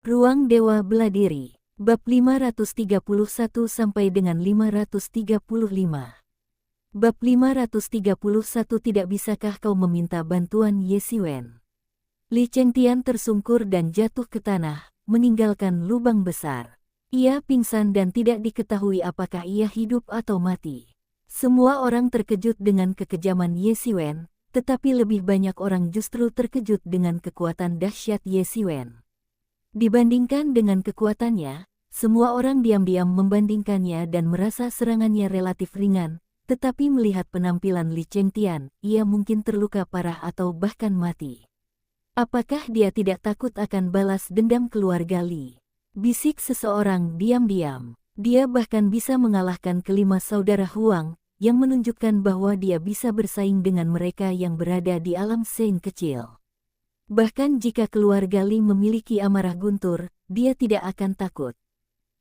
Ruang Dewa Beladiri, bab 531 sampai dengan 535. Bab 531. Tidak bisakah kau meminta bantuan Ye Siwen? Li Chengtian tersungkur dan jatuh ke tanah, meninggalkan lubang besar. Ia pingsan dan tidak diketahui apakah ia hidup atau mati. Semua orang terkejut dengan kekejaman Ye Siwen, tetapi lebih banyak orang justru terkejut dengan kekuatan dahsyat Ye Siwen. Dibandingkan dengan kekuatannya, semua orang diam-diam membandingkannya dan merasa serangannya relatif ringan, tetapi melihat penampilan Li Chengtian, ia mungkin terluka parah atau bahkan mati. Apakah dia tidak takut akan balas dendam keluarga Li? Bisik seseorang diam-diam. Dia bahkan bisa mengalahkan kelima saudara Huang, yang menunjukkan bahwa dia bisa bersaing dengan mereka yang berada di alam Sein kecil. Bahkan jika keluarga Li memiliki amarah guntur, dia tidak akan takut.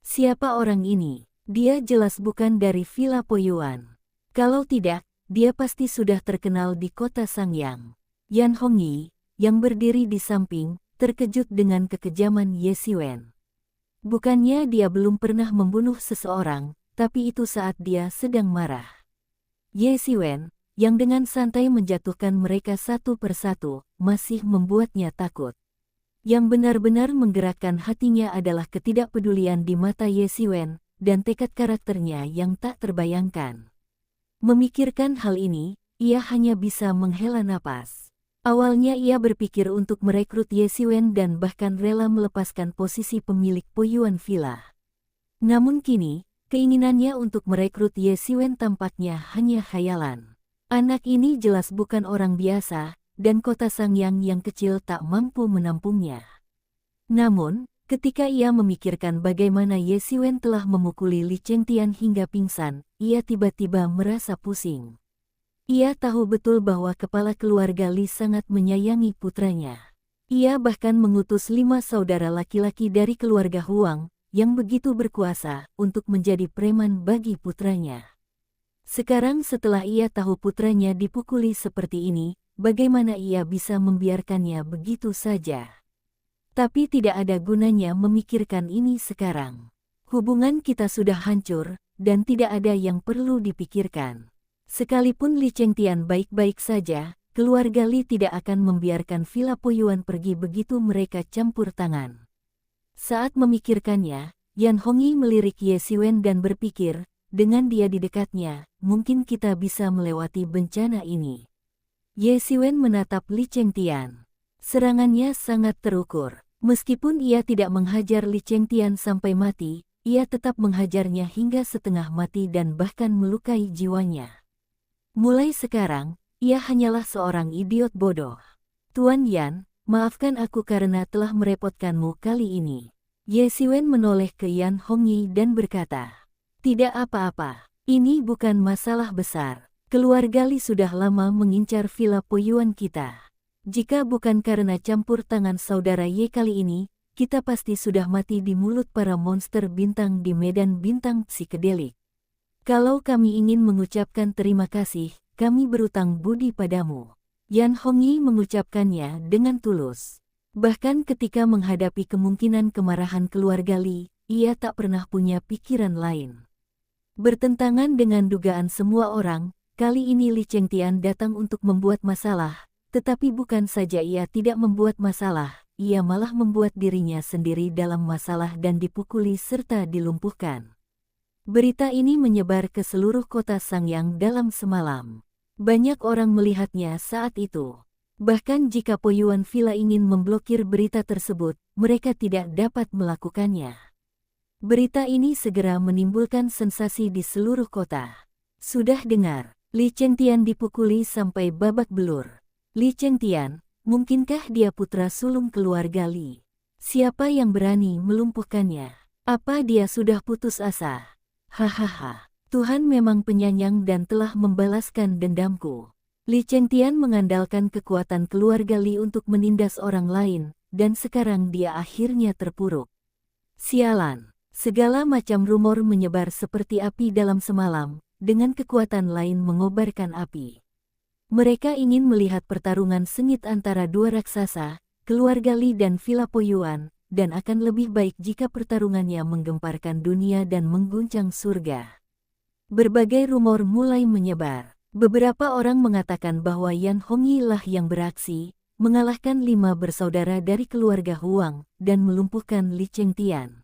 Siapa orang ini? Dia jelas bukan dari Villa Poyuan. Kalau tidak, dia pasti sudah terkenal di kota Sangyang. Yan Hongyi, yang berdiri di samping, terkejut dengan kekejaman Ye Siwen. Bukannya dia belum pernah membunuh seseorang, tapi itu saat dia sedang marah. Ye Siwen, yang dengan santai menjatuhkan mereka satu persatu, masih membuatnya takut. Yang benar-benar menggerakkan hatinya adalah ketidakpedulian di mata Ye Siwen, dan tekad karakternya yang tak terbayangkan. Memikirkan hal ini, ia hanya bisa menghela napas. Awalnya ia berpikir untuk merekrut Ye Siwen dan bahkan rela melepaskan posisi pemilik Poyuan Villa. Namun kini, keinginannya untuk merekrut Ye Siwen tampaknya hanya khayalan. Anak ini jelas bukan orang biasa, dan kota Sangyang yang kecil tak mampu menampungnya. Namun, ketika ia memikirkan bagaimana Ye Siwen telah memukuli Li Chengtian hingga pingsan, ia tiba-tiba merasa pusing. Ia tahu betul bahwa kepala keluarga Li sangat menyayangi putranya. Ia bahkan mengutus 5 saudara laki-laki dari keluarga Huang, yang begitu berkuasa, untuk menjadi preman bagi putranya. Sekarang setelah ia tahu putranya dipukuli seperti ini, bagaimana ia bisa membiarkannya begitu saja? Tapi tidak ada gunanya memikirkan ini sekarang. Hubungan kita sudah hancur, dan tidak ada yang perlu dipikirkan. Sekalipun Li Chengtian baik-baik saja, keluarga Li tidak akan membiarkan Villa Poyuan pergi begitu mereka campur tangan. Saat memikirkannya, Yan Hongyi melirik Ye Siwen dan berpikir, dengan dia di dekatnya, mungkin kita bisa melewati bencana ini. Ye Siwen menatap Li Chengtian. Serangannya sangat terukur. Meskipun ia tidak menghajar Li Chengtian sampai mati, ia tetap menghajarnya hingga setengah mati dan bahkan melukai jiwanya. Mulai sekarang, ia hanyalah seorang idiot bodoh. Tuan Yan, maafkan aku karena telah merepotkanmu kali ini. Ye Siwen menoleh ke Yan Hongyi dan berkata, tidak apa-apa, ini bukan masalah besar. Keluarga Li sudah lama mengincar Villa Poyuan kita. Jika bukan karena campur tangan saudara Ye kali ini, kita pasti sudah mati di mulut para monster bintang di medan bintang psikedelik. Kalau kami ingin mengucapkan terima kasih, kami berutang budi padamu. Yan Hongyi mengucapkannya dengan tulus. Bahkan ketika menghadapi kemungkinan kemarahan keluarga Li, ia tak pernah punya pikiran lain. Bertentangan dengan dugaan semua orang, kali ini Li Chengtian datang untuk membuat masalah, tetapi bukan saja ia tidak membuat masalah, ia malah membuat dirinya sendiri dalam masalah dan dipukuli serta dilumpuhkan. Berita ini menyebar ke seluruh kota Sangyang dalam semalam. Banyak orang melihatnya saat itu. Bahkan jika Poyuan Villa ingin memblokir berita tersebut, mereka tidak dapat melakukannya. Berita ini segera menimbulkan sensasi di seluruh kota. Sudah dengar, Li Chengtian dipukuli sampai babak belur. Li Chengtian, mungkinkah dia putra sulung keluarga Li? Siapa yang berani melumpuhkannya? Apa dia sudah putus asa? Hahaha, Tuhan memang penyayang dan telah membalaskan dendamku. Li Chengtian mengandalkan kekuatan keluarga Li untuk menindas orang lain, dan sekarang dia akhirnya terpuruk. Sialan. Segala macam rumor menyebar seperti api dalam semalam, dengan kekuatan lain mengobarkan api. Mereka ingin melihat pertarungan sengit antara dua raksasa, keluarga Li dan Villa Poyuan, dan akan lebih baik jika pertarungannya menggemparkan dunia dan mengguncang surga. Berbagai rumor mulai menyebar. Beberapa orang mengatakan bahwa Yan Hongyi lah yang beraksi, mengalahkan 5 bersaudara dari keluarga Huang, dan melumpuhkan Li Chengtian.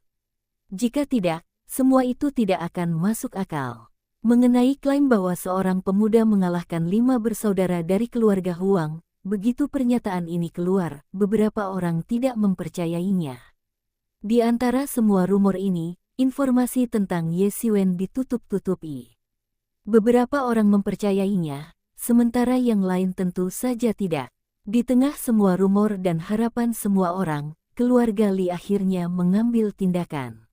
Jika tidak, semua itu tidak akan masuk akal. Mengenai klaim bahwa seorang pemuda mengalahkan 5 bersaudara dari keluarga Huang, begitu pernyataan ini keluar, beberapa orang tidak mempercayainya. Di antara semua rumor ini, informasi tentang Ye Xiwen ditutup-tutupi. Beberapa orang mempercayainya, sementara yang lain tentu saja tidak. Di tengah semua rumor dan harapan semua orang, keluarga Li akhirnya mengambil tindakan.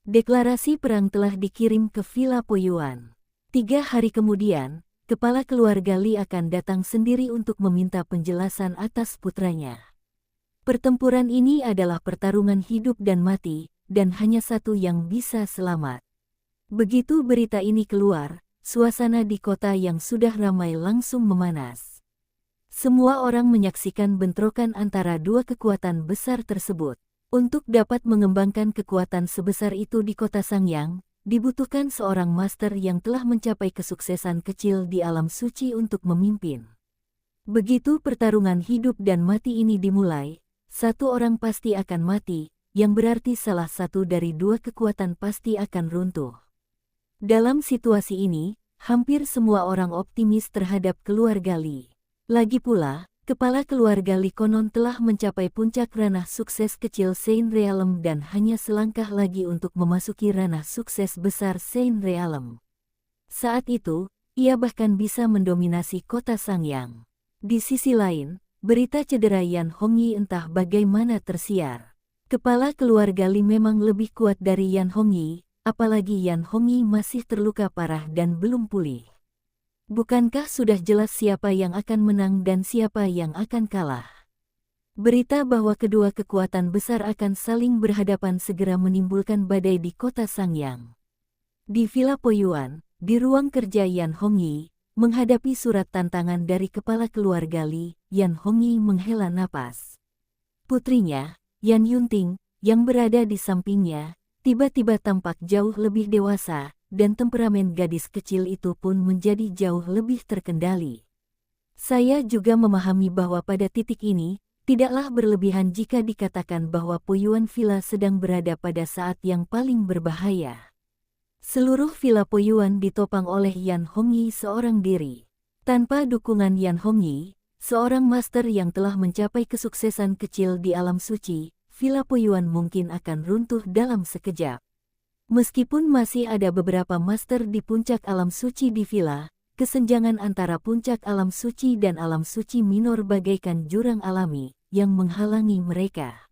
Deklarasi perang telah dikirim ke Villa Poyuan. 3 hari kemudian, kepala keluarga Li akan datang sendiri untuk meminta penjelasan atas putranya. Pertempuran ini adalah pertarungan hidup dan mati, dan hanya satu yang bisa selamat. Begitu berita ini keluar, suasana di kota yang sudah ramai langsung memanas. Semua orang menyaksikan bentrokan antara dua kekuatan besar tersebut. Untuk dapat mengembangkan kekuatan sebesar itu di kota Sangyang, dibutuhkan seorang master yang telah mencapai kesuksesan kecil di alam suci untuk memimpin. Begitu pertarungan hidup dan mati ini dimulai, satu orang pasti akan mati, yang berarti salah satu dari dua kekuatan pasti akan runtuh. Dalam situasi ini, hampir semua orang optimis terhadap keluarga Li. Lagi pula, kepala keluarga Li konon telah mencapai puncak ranah sukses kecil Saint Realm dan hanya selangkah lagi untuk memasuki ranah sukses besar Saint Realm. Saat itu, ia bahkan bisa mendominasi kota Sangyang. Di sisi lain, berita cedera Yan Hongyi entah bagaimana tersiar. Kepala keluarga Li memang lebih kuat dari Yan Hongyi, apalagi Yan Hongyi masih terluka parah dan belum pulih. Bukankah sudah jelas siapa yang akan menang dan siapa yang akan kalah? Berita bahwa kedua kekuatan besar akan saling berhadapan segera menimbulkan badai di kota Sangyang. Di Villa Poyuan, di ruang kerja Yan Hongyi, menghadapi surat tantangan dari kepala keluarga Li, Yan Hongyi menghela napas. Putrinya, Yan Yunting, yang berada di sampingnya, tiba-tiba tampak jauh lebih dewasa, dan temperamen gadis kecil itu pun menjadi jauh lebih terkendali. Saya juga memahami bahwa pada titik ini, tidaklah berlebihan jika dikatakan bahwa Poyuan Villa sedang berada pada saat yang paling berbahaya. Seluruh Villa Poyuan ditopang oleh Yan Hongyi seorang diri. Tanpa dukungan Yan Hongyi, seorang master yang telah mencapai kesuksesan kecil di alam suci, Villa Poyuan mungkin akan runtuh dalam sekejap. Meskipun masih ada beberapa master di puncak alam suci di villa, kesenjangan antara puncak alam suci dan alam suci minor bagaikan jurang alami yang menghalangi mereka.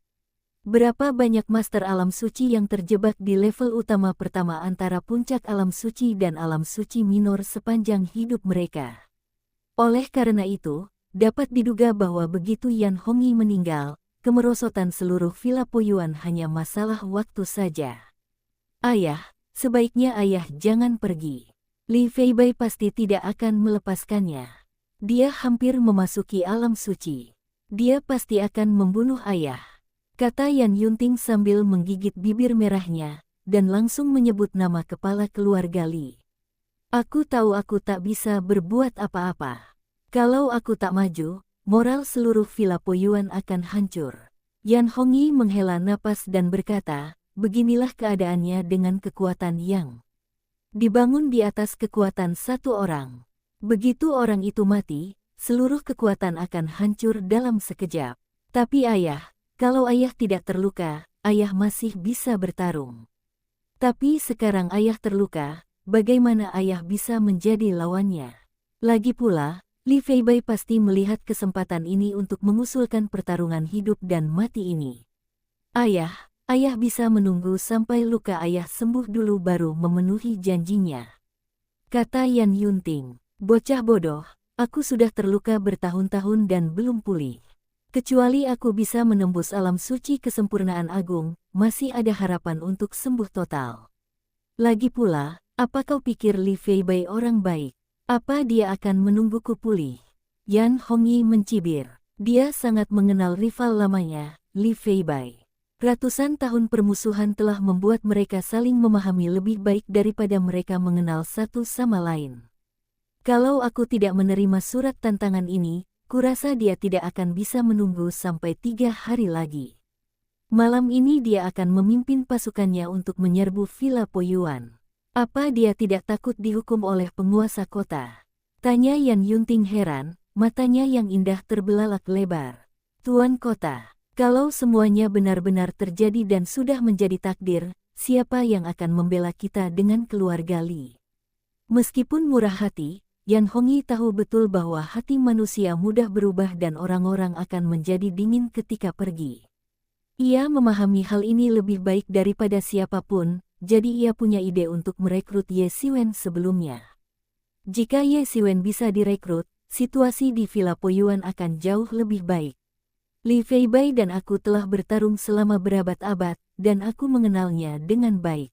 Berapa banyak master alam suci yang terjebak di level utama pertama antara puncak alam suci dan alam suci minor sepanjang hidup mereka. Oleh karena itu, dapat diduga bahwa begitu Yan Hongyi meninggal, kemerosotan seluruh Villa Poyuan hanya masalah waktu saja. Ayah, sebaiknya ayah jangan pergi. Li Feibai pasti tidak akan melepaskannya. Dia hampir memasuki alam suci. Dia pasti akan membunuh ayah, kata Yan Yunting sambil menggigit bibir merahnya, dan langsung menyebut nama kepala keluarga Li. Aku tahu aku tak bisa berbuat apa-apa. Kalau aku tak maju, moral seluruh Villa Poyuan akan hancur. Yan Hongyi menghela napas dan berkata, beginilah keadaannya dengan kekuatan yang dibangun di atas kekuatan satu orang. Begitu orang itu mati, seluruh kekuatan akan hancur dalam sekejap. Tapi ayah, kalau ayah tidak terluka, ayah masih bisa bertarung. Tapi sekarang ayah terluka, bagaimana ayah bisa menjadi lawannya? Lagi pula, Li Feibai pasti melihat kesempatan ini untuk mengusulkan pertarungan hidup dan mati ini. Ayah bisa menunggu sampai luka ayah sembuh dulu baru memenuhi janjinya, kata Yan Yunting. Bocah bodoh, aku sudah terluka bertahun-tahun dan belum pulih. Kecuali aku bisa menembus alam suci kesempurnaan agung, masih ada harapan untuk sembuh total. Lagi pula, apa kau pikir Li Feibai orang baik? Apa dia akan menungguku pulih? Yan Hongyi mencibir. Dia sangat mengenal rival lamanya, Li Feibai. Ratusan tahun permusuhan telah membuat mereka saling memahami lebih baik daripada mereka mengenal satu sama lain. Kalau aku tidak menerima surat tantangan ini, kurasa dia tidak akan bisa menunggu sampai 3 hari lagi. Malam ini dia akan memimpin pasukannya untuk menyerbu Villa Poyuan. Apa dia tidak takut dihukum oleh penguasa kota? Tanya Yan Yunting heran, matanya yang indah terbelalak lebar. Tuan kota, kalau semuanya benar-benar terjadi dan sudah menjadi takdir, siapa yang akan membela kita dengan keluarga Li? Meskipun murah hati, Yan Hongyi tahu betul bahwa hati manusia mudah berubah dan orang-orang akan menjadi dingin ketika pergi. Ia memahami hal ini lebih baik daripada siapapun, jadi ia punya ide untuk merekrut Ye Siwen sebelumnya. Jika Ye Siwen bisa direkrut, situasi di Villa Poyuan akan jauh lebih baik. Li Feibai dan aku telah bertarung selama berabad-abad, dan aku mengenalnya dengan baik.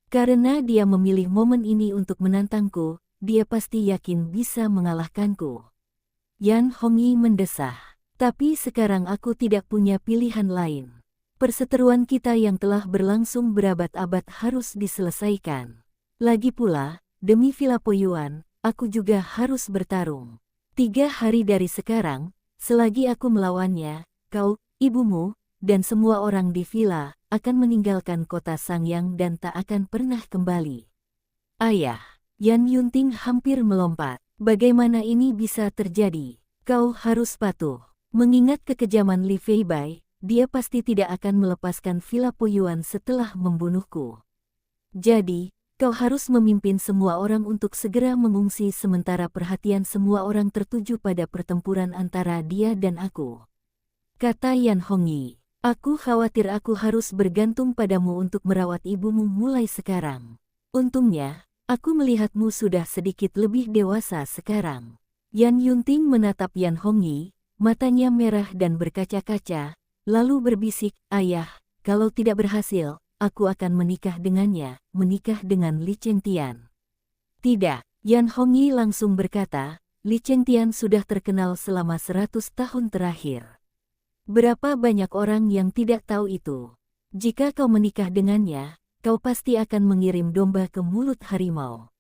Karena dia memilih momen ini untuk menantangku, dia pasti yakin bisa mengalahkanku. Yan Hongyi mendesah. Tapi sekarang aku tidak punya pilihan lain. Perseteruan kita yang telah berlangsung berabad-abad harus diselesaikan. Lagi pula, demi Villa Poyuan, aku juga harus bertarung. 3 hari dari sekarang, selagi aku melawannya, kau, ibumu, dan semua orang di villa akan meninggalkan kota Sangyang dan tak akan pernah kembali. Ayah, Yan Yunting hampir melompat. Bagaimana ini bisa terjadi? Kau harus patuh. Mengingat kekejaman Li Feibai, dia pasti tidak akan melepaskan Villa Poyuan setelah membunuhku. Jadi, kau harus memimpin semua orang untuk segera mengungsi sementara perhatian semua orang tertuju pada pertempuran antara dia dan aku. Kata Yan Hongyi, aku khawatir aku harus bergantung padamu untuk merawat ibumu mulai sekarang. Untungnya, aku melihatmu sudah sedikit lebih dewasa sekarang. Yan Yunting menatap Yan Hongyi, matanya merah dan berkaca-kaca, lalu berbisik, ayah, kalau tidak berhasil, aku akan menikah dengannya, menikah dengan Li Chengtian. Tidak, Yan Hongyi langsung berkata, Li Chengtian sudah terkenal selama 100 tahun terakhir. Berapa banyak orang yang tidak tahu itu? Jika kau menikah dengannya, kau pasti akan mengirim domba ke mulut harimau.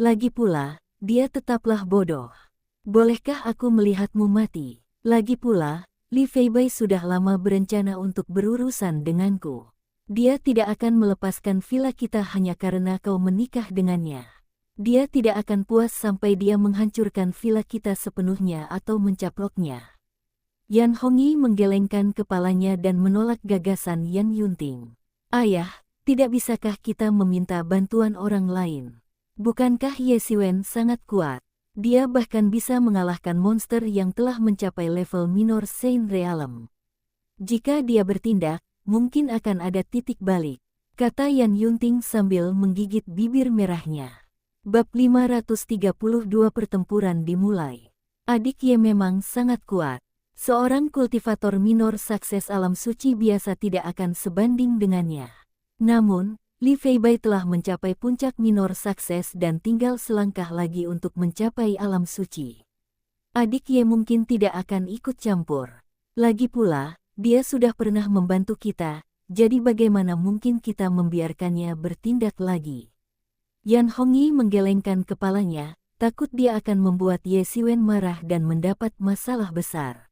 Lagi pula, dia tetaplah bodoh. Bolehkah aku melihatmu mati? Lagi pula, Li Feibai sudah lama berencana untuk berurusan denganku. Dia tidak akan melepaskan villa kita hanya karena kau menikah dengannya. Dia tidak akan puas sampai dia menghancurkan villa kita sepenuhnya atau mencaploknya. Yan Hongyi menggelengkan kepalanya dan menolak gagasan Yan Yunting. Ayah, tidak bisakah kita meminta bantuan orang lain? Bukankah Ye Siwen sangat kuat? Dia bahkan bisa mengalahkan monster yang telah mencapai level minor Saint Realm. Jika dia bertindak, mungkin akan ada titik balik, kata Yan Yunting sambil menggigit bibir merahnya. Bab 532 pertempuran dimulai. Adik Ye memang sangat kuat. Seorang kultivator minor sukses alam suci biasa tidak akan sebanding dengannya. Namun, Li Feibai telah mencapai puncak minor sukses dan tinggal selangkah lagi untuk mencapai alam suci. Adik Ye mungkin tidak akan ikut campur. Lagi pula, dia sudah pernah membantu kita, jadi bagaimana mungkin kita membiarkannya bertindak lagi? Yan Hongyi menggelengkan kepalanya, takut dia akan membuat Ye Siwen marah dan mendapat masalah besar.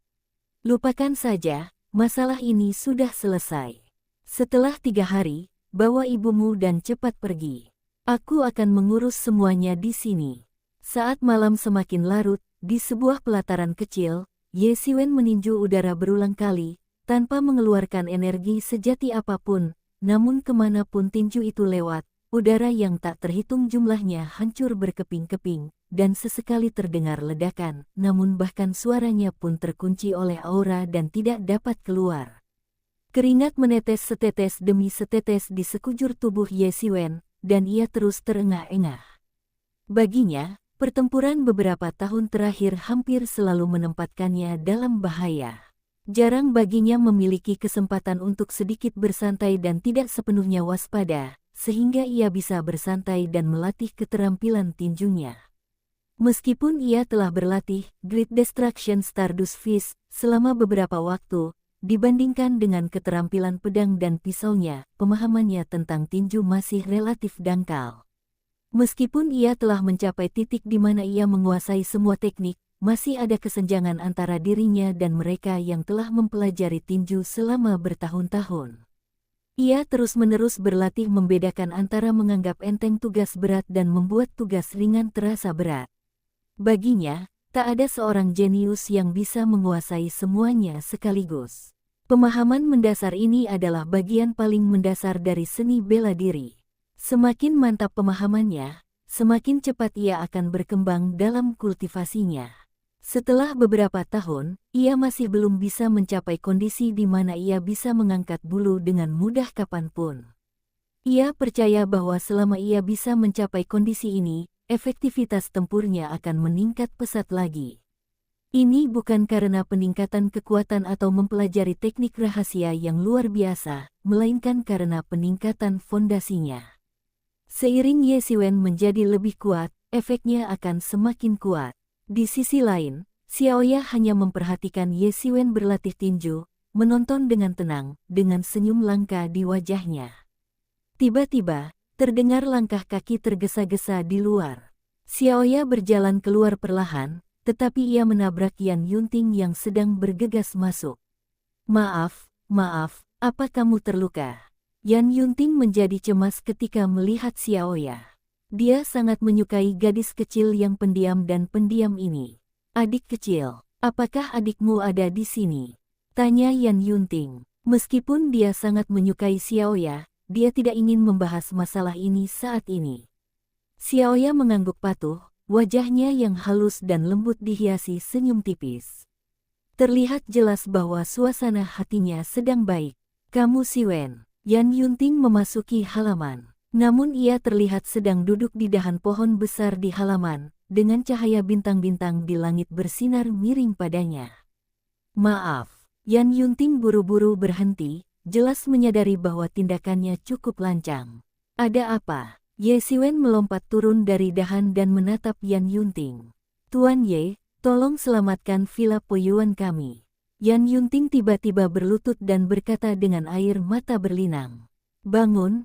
Lupakan saja, masalah ini sudah selesai. Setelah 3 hari, bawa ibumu dan cepat pergi. Aku akan mengurus semuanya di sini. Saat malam semakin larut, di sebuah pelataran kecil, Ye Siwen meninju udara berulang kali, tanpa mengeluarkan energi sejati apapun, namun kemanapun tinju itu lewat, udara yang tak terhitung jumlahnya hancur berkeping-keping, dan sesekali terdengar ledakan, namun bahkan suaranya pun terkunci oleh aura dan tidak dapat keluar. Keringat menetes setetes demi setetes di sekujur tubuh Ye Siwen, dan ia terus terengah-engah. Baginya, pertempuran beberapa tahun terakhir hampir selalu menempatkannya dalam bahaya. Jarang baginya memiliki kesempatan untuk sedikit bersantai dan tidak sepenuhnya waspada, sehingga ia bisa bersantai dan melatih keterampilan tinjunya. Meskipun ia telah berlatih Great Destruction Stardust Fist selama beberapa waktu, dibandingkan dengan keterampilan pedang dan pisaunya, pemahamannya tentang tinju masih relatif dangkal. Meskipun ia telah mencapai titik di mana ia menguasai semua teknik, masih ada kesenjangan antara dirinya dan mereka yang telah mempelajari tinju selama bertahun-tahun. Ia terus-menerus berlatih membedakan antara menganggap enteng tugas berat dan membuat tugas ringan terasa berat. Baginya, tak ada seorang jenius yang bisa menguasai semuanya sekaligus. Pemahaman mendasar ini adalah bagian paling mendasar dari seni bela diri. Semakin mantap pemahamannya, semakin cepat ia akan berkembang dalam kultivasinya. Setelah beberapa tahun, ia masih belum bisa mencapai kondisi di mana ia bisa mengangkat bulu dengan mudah kapanpun. Ia percaya bahwa selama ia bisa mencapai kondisi ini, efektivitas tempurnya akan meningkat pesat lagi. Ini bukan karena peningkatan kekuatan atau mempelajari teknik rahasia yang luar biasa, melainkan karena peningkatan fondasinya. Seiring Ye Siwen menjadi lebih kuat, efeknya akan semakin kuat. Di sisi lain, Xiaoya hanya memperhatikan Ye Siwen berlatih tinju, menonton dengan tenang, dengan senyum langka di wajahnya. Tiba-tiba, terdengar langkah kaki tergesa-gesa di luar. Xiaoya berjalan keluar perlahan, tetapi ia menabrak Yan Yunting yang sedang bergegas masuk. Maaf, apa kamu terluka? Yan Yunting menjadi cemas ketika melihat Xiaoya. Dia sangat menyukai gadis kecil yang pendiam dan pendiam ini. Adik kecil, apakah adikmu ada di sini? Tanya Yan Yunting. Meskipun dia sangat menyukai Xiaoya, dia tidak ingin membahas masalah ini saat ini. Xiaoya mengangguk patuh, wajahnya yang halus dan lembut dihiasi senyum tipis. Terlihat jelas bahwa suasana hatinya sedang baik. Kamu Siwen. Yan Yunting memasuki halaman. Namun ia terlihat sedang duduk di dahan pohon besar di halaman, dengan cahaya bintang-bintang di langit bersinar miring padanya. Maaf, Yan Yunting buru-buru berhenti, jelas menyadari bahwa tindakannya cukup lancang. Ada apa? Ye Siwen melompat turun dari dahan dan menatap Yan Yunting. Tuan Ye, tolong selamatkan Villa Poyuan kami. Yan Yunting tiba-tiba berlutut dan berkata dengan air mata berlinang. Bangun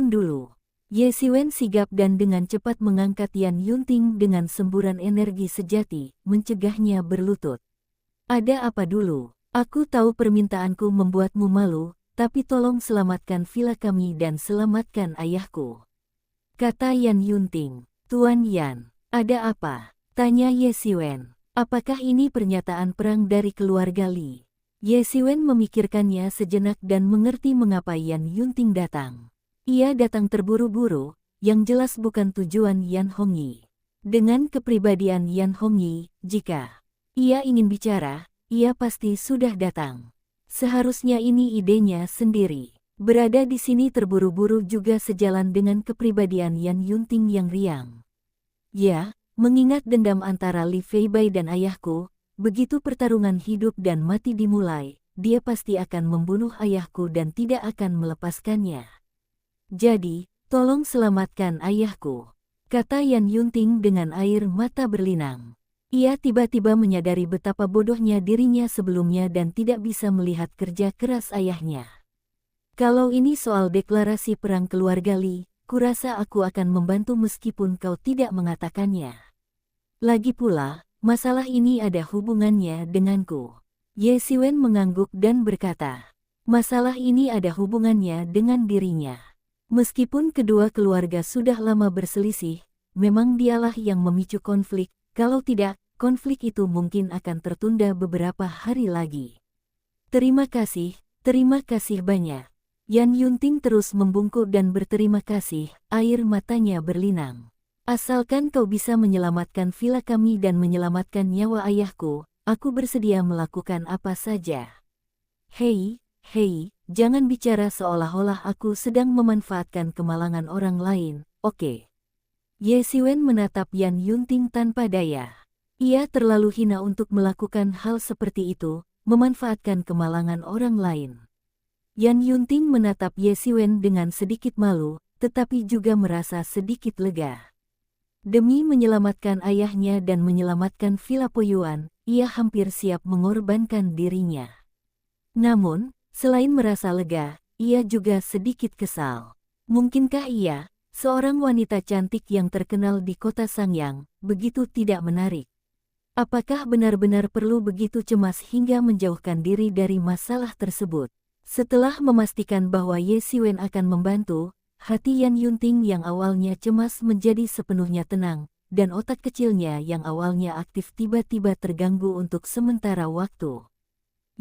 dulu. Ye Siwen sigap dan dengan cepat mengangkat Yan Yunting dengan semburan energi sejati, mencegahnya berlutut. Ada apa dulu? Aku tahu permintaanku membuatmu malu, tapi tolong selamatkan villa kami dan selamatkan ayahku. Kata Yan Yunting. Tuan Yan, ada apa? Tanya Ye Siwen. Apakah ini pernyataan perang dari keluarga Li? Ye Siwen memikirkannya sejenak dan mengerti mengapa Yan Yunting datang. Ia datang terburu-buru, yang jelas bukan tujuan Yan Hongyi. Dengan kepribadian Yan Hongyi, jika ia ingin bicara, ia pasti sudah datang. Seharusnya ini idenya sendiri. Berada di sini terburu-buru juga sejalan dengan kepribadian Yan Yunting yang riang. Ya, mengingat dendam antara Li Feibai dan ayahku, begitu pertarungan hidup dan mati dimulai, dia pasti akan membunuh ayahku dan tidak akan melepaskannya. Jadi, tolong selamatkan ayahku, kata Yan Yunting dengan air mata berlinang. Ia tiba-tiba menyadari betapa bodohnya dirinya sebelumnya dan tidak bisa melihat kerja keras ayahnya. Kalau ini soal deklarasi perang keluarga Li, kurasa aku akan membantu meskipun kau tidak mengatakannya. Lagi pula, masalah ini ada hubungannya denganku. Ye Siwen mengangguk dan berkata, masalah ini ada hubungannya dengan dirinya. Meskipun kedua keluarga sudah lama berselisih, memang dialah yang memicu konflik, kalau tidak, konflik itu mungkin akan tertunda beberapa hari lagi. Terima kasih banyak. Yan Yunting terus membungkuk dan berterima kasih, air matanya berlinang. Asalkan kau bisa menyelamatkan villa kami dan menyelamatkan nyawa ayahku, aku bersedia melakukan apa saja. Hei, jangan bicara seolah-olah aku sedang memanfaatkan kemalangan orang lain, oke? Ye Siwen menatap Yan Yunting tanpa daya. Ia terlalu hina untuk melakukan hal seperti itu, memanfaatkan kemalangan orang lain. Yan Yunting menatap Ye Siwen dengan sedikit malu, tetapi juga merasa sedikit lega. Demi menyelamatkan ayahnya dan menyelamatkan Villa Poyuan, ia hampir siap mengorbankan dirinya. Namun, selain merasa lega, ia juga sedikit kesal. Mungkinkah ia, seorang wanita cantik yang terkenal di kota Sangyang, begitu tidak menarik? Apakah benar-benar perlu begitu cemas hingga menjauhkan diri dari masalah tersebut? Setelah memastikan bahwa Ye Siwen akan membantu, hati Yan Yunting yang awalnya cemas menjadi sepenuhnya tenang, dan otak kecilnya yang awalnya aktif tiba-tiba terganggu untuk sementara waktu.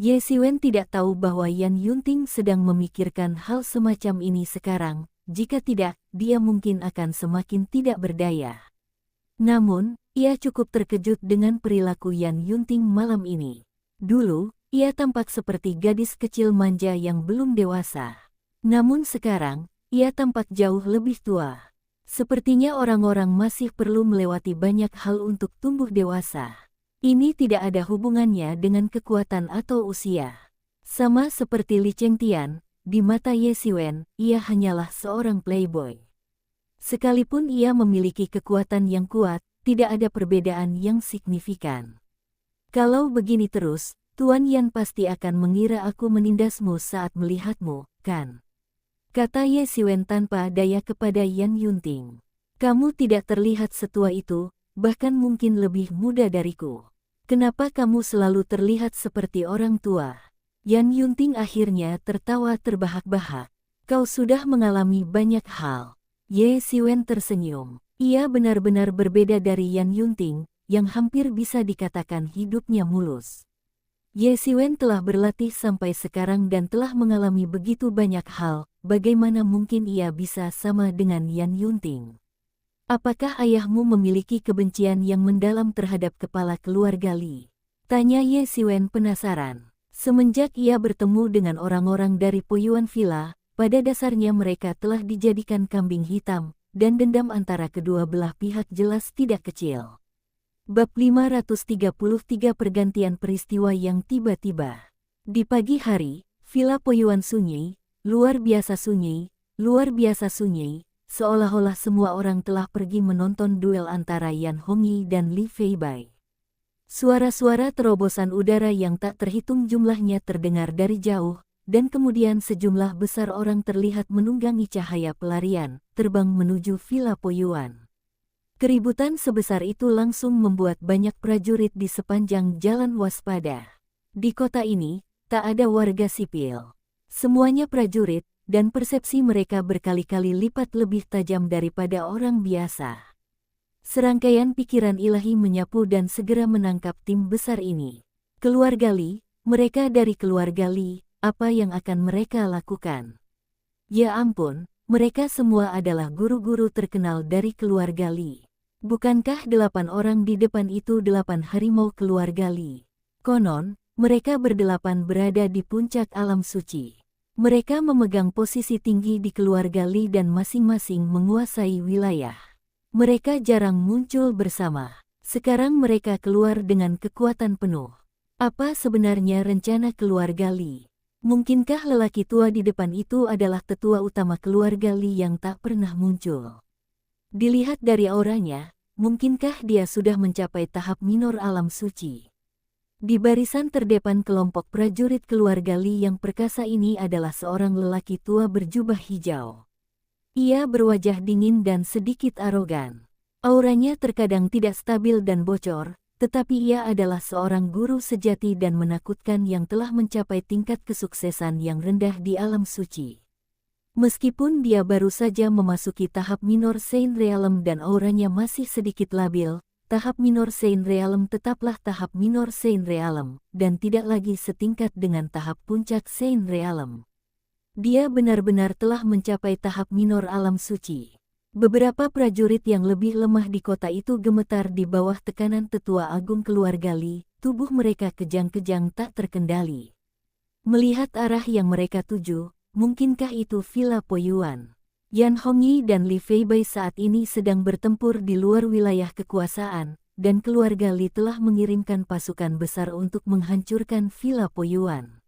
Ye Siwen tidak tahu bahwa Yan Yunting sedang memikirkan hal semacam ini sekarang, jika tidak, dia mungkin akan semakin tidak berdaya. Namun, ia cukup terkejut dengan perilaku Yan Yunting malam ini. Dulu, ia tampak seperti gadis kecil manja yang belum dewasa. Namun sekarang, ia tampak jauh lebih tua. Sepertinya orang-orang masih perlu melewati banyak hal untuk tumbuh dewasa. Ini tidak ada hubungannya dengan kekuatan atau usia. Sama seperti Li Chengtian, di mata Ye Siwen, ia hanyalah seorang playboy. Sekalipun ia memiliki kekuatan yang kuat, tidak ada perbedaan yang signifikan. Kalau begini terus, Tuan Yan pasti akan mengira aku menindasmu saat melihatmu, kan? Kata Ye Siwen tanpa daya kepada Yan Yunting. Kamu tidak terlihat setua itu, bahkan mungkin lebih muda dariku. Kenapa kamu selalu terlihat seperti orang tua? Yan Yunting akhirnya tertawa terbahak-bahak. Kau sudah mengalami banyak hal. Ye Siwen tersenyum. Ia benar-benar berbeda dari Yan Yunting, yang hampir bisa dikatakan hidupnya mulus. Ye Siwen telah berlatih sampai sekarang dan telah mengalami begitu banyak hal, bagaimana mungkin ia bisa sama dengan Yan Yunting? Apakah ayahmu memiliki kebencian yang mendalam terhadap kepala keluarga Li? Tanya Ye Siwen penasaran. Semenjak ia bertemu dengan orang-orang dari Poyuan Villa, pada dasarnya mereka telah dijadikan kambing hitam, dan dendam antara kedua belah pihak jelas tidak kecil. Bab 533 Pergantian peristiwa yang tiba-tiba. Di pagi hari, Villa Poyuan sunyi, luar biasa sunyi, luar biasa sunyi, seolah-olah semua orang telah pergi menonton duel antara Yan Hongyi dan Li Feibai. Suara-suara terobosan udara yang tak terhitung jumlahnya terdengar dari jauh, dan kemudian sejumlah besar orang terlihat menunggangi cahaya pelarian, terbang menuju Villa Poyuan. Keributan sebesar itu langsung membuat banyak prajurit di sepanjang jalan waspada. Di kota ini, tak ada warga sipil. Semuanya prajurit, dan persepsi mereka berkali-kali lipat lebih tajam daripada orang biasa. Serangkaian pikiran ilahi menyapu dan segera menangkap tim besar ini. Keluarga Li, mereka dari keluarga Li, apa yang akan mereka lakukan? Ya ampun, mereka semua adalah guru-guru terkenal dari keluarga Li. Bukankah 8 orang di depan itu 8 harimau keluarga Li? Konon, mereka berdelapan berada di puncak alam suci. Mereka memegang posisi tinggi di keluarga Li dan masing-masing menguasai wilayah. Mereka jarang muncul bersama. Sekarang mereka keluar dengan kekuatan penuh. Apa sebenarnya rencana keluarga Li? Mungkinkah lelaki tua di depan itu adalah tetua utama keluarga Li yang tak pernah muncul? Dilihat dari auranya, mungkinkah dia sudah mencapai tahap minor alam suci? Di barisan terdepan kelompok prajurit keluarga Li yang perkasa ini adalah seorang lelaki tua berjubah hijau. Ia berwajah dingin dan sedikit arogan. Auranya terkadang tidak stabil dan bocor, tetapi ia adalah seorang guru sejati dan menakutkan yang telah mencapai tingkat kesuksesan yang rendah di alam suci. Meskipun dia baru saja memasuki tahap minor Saint Realm dan auranya masih sedikit labil, tahap minor Saint Realm tetaplah tahap minor Saint Realm, dan tidak lagi setingkat dengan tahap puncak Saint Realm. Dia benar-benar telah mencapai tahap minor alam suci. Beberapa prajurit yang lebih lemah di kota itu gemetar di bawah tekanan tetua agung keluarga Li, tubuh mereka kejang-kejang tak terkendali. Melihat arah yang mereka tuju, mungkinkah itu Villa Poyuan? Yan Hongyi dan Li Feibai saat ini sedang bertempur di luar wilayah kekuasaan, dan keluarga Li telah mengirimkan pasukan besar untuk menghancurkan Villa Poyuan.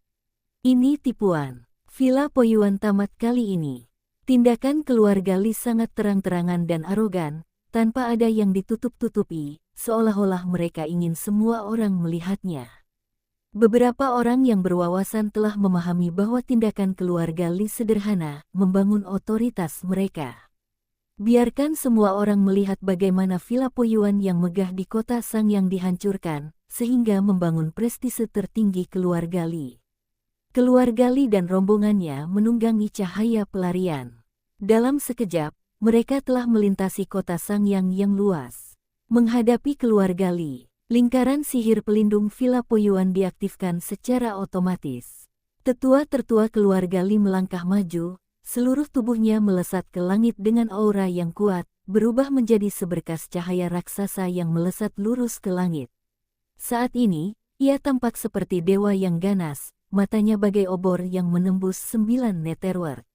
Ini tipuan. Villa Poyuan tamat kali ini. Tindakan keluarga Li sangat terang-terangan dan arogan, tanpa ada yang ditutup-tutupi, seolah-olah mereka ingin semua orang melihatnya. Beberapa orang yang berwawasan telah memahami bahwa tindakan keluarga Li sederhana, membangun otoritas mereka. Biarkan semua orang melihat bagaimana Villa Poyuan yang megah di kota Sang yang dihancurkan, sehingga membangun prestise tertinggi keluarga Li. Keluarga Li dan rombongannya menunggangi cahaya pelarian. Dalam sekejap, mereka telah melintasi kota Sangyang yang luas. Menghadapi keluarga Li, lingkaran sihir pelindung Villa Poyuan diaktifkan secara otomatis. Tetua-tertua keluarga Li melangkah maju, seluruh tubuhnya melesat ke langit dengan aura yang kuat, berubah menjadi seberkas cahaya raksasa yang melesat lurus ke langit. Saat ini, ia tampak seperti dewa yang ganas, matanya bagai obor yang menembus 9 netherworld.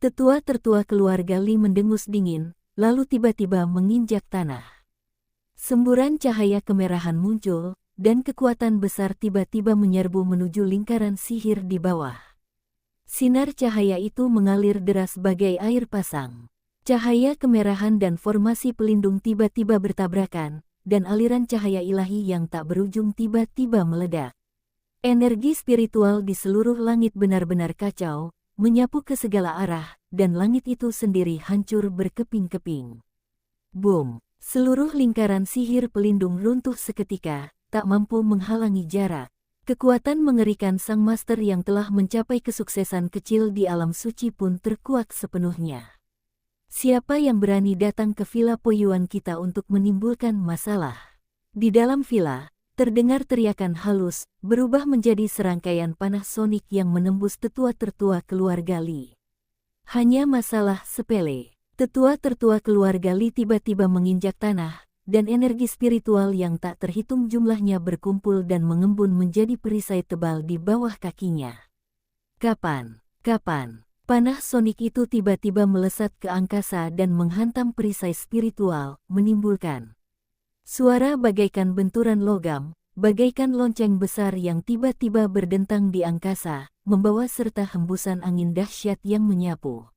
Tetua-tertua keluarga Li mendengus dingin, lalu tiba-tiba menginjak tanah. Semburan cahaya kemerahan muncul, dan kekuatan besar tiba-tiba menyerbu menuju lingkaran sihir di bawah. Sinar cahaya itu mengalir deras bagai air pasang. Cahaya kemerahan dan formasi pelindung tiba-tiba bertabrakan, dan aliran cahaya ilahi yang tak berujung tiba-tiba meledak. Energi spiritual di seluruh langit benar-benar kacau, menyapu ke segala arah, dan langit itu sendiri hancur berkeping-keping. Boom! Seluruh lingkaran sihir pelindung runtuh seketika, tak mampu menghalangi jarak. Kekuatan mengerikan sang master yang telah mencapai kesuksesan kecil di alam suci pun terkuak sepenuhnya. Siapa yang berani datang ke Villa Poyuan kita untuk menimbulkan masalah? Di dalam villa, terdengar teriakan halus, berubah menjadi serangkaian panah sonik yang menembus tetua-tertua keluarga Li. Hanya masalah sepele. Tetua-tertua keluarga Li tiba-tiba menginjak tanah, dan energi spiritual yang tak terhitung jumlahnya berkumpul dan mengembun menjadi perisai tebal di bawah kakinya. Kapan? Panah sonik itu tiba-tiba melesat ke angkasa dan menghantam perisai spiritual, menimbulkan suara bagaikan benturan logam, bagaikan lonceng besar yang tiba-tiba berdentang di angkasa, membawa serta hembusan angin dahsyat yang menyapu.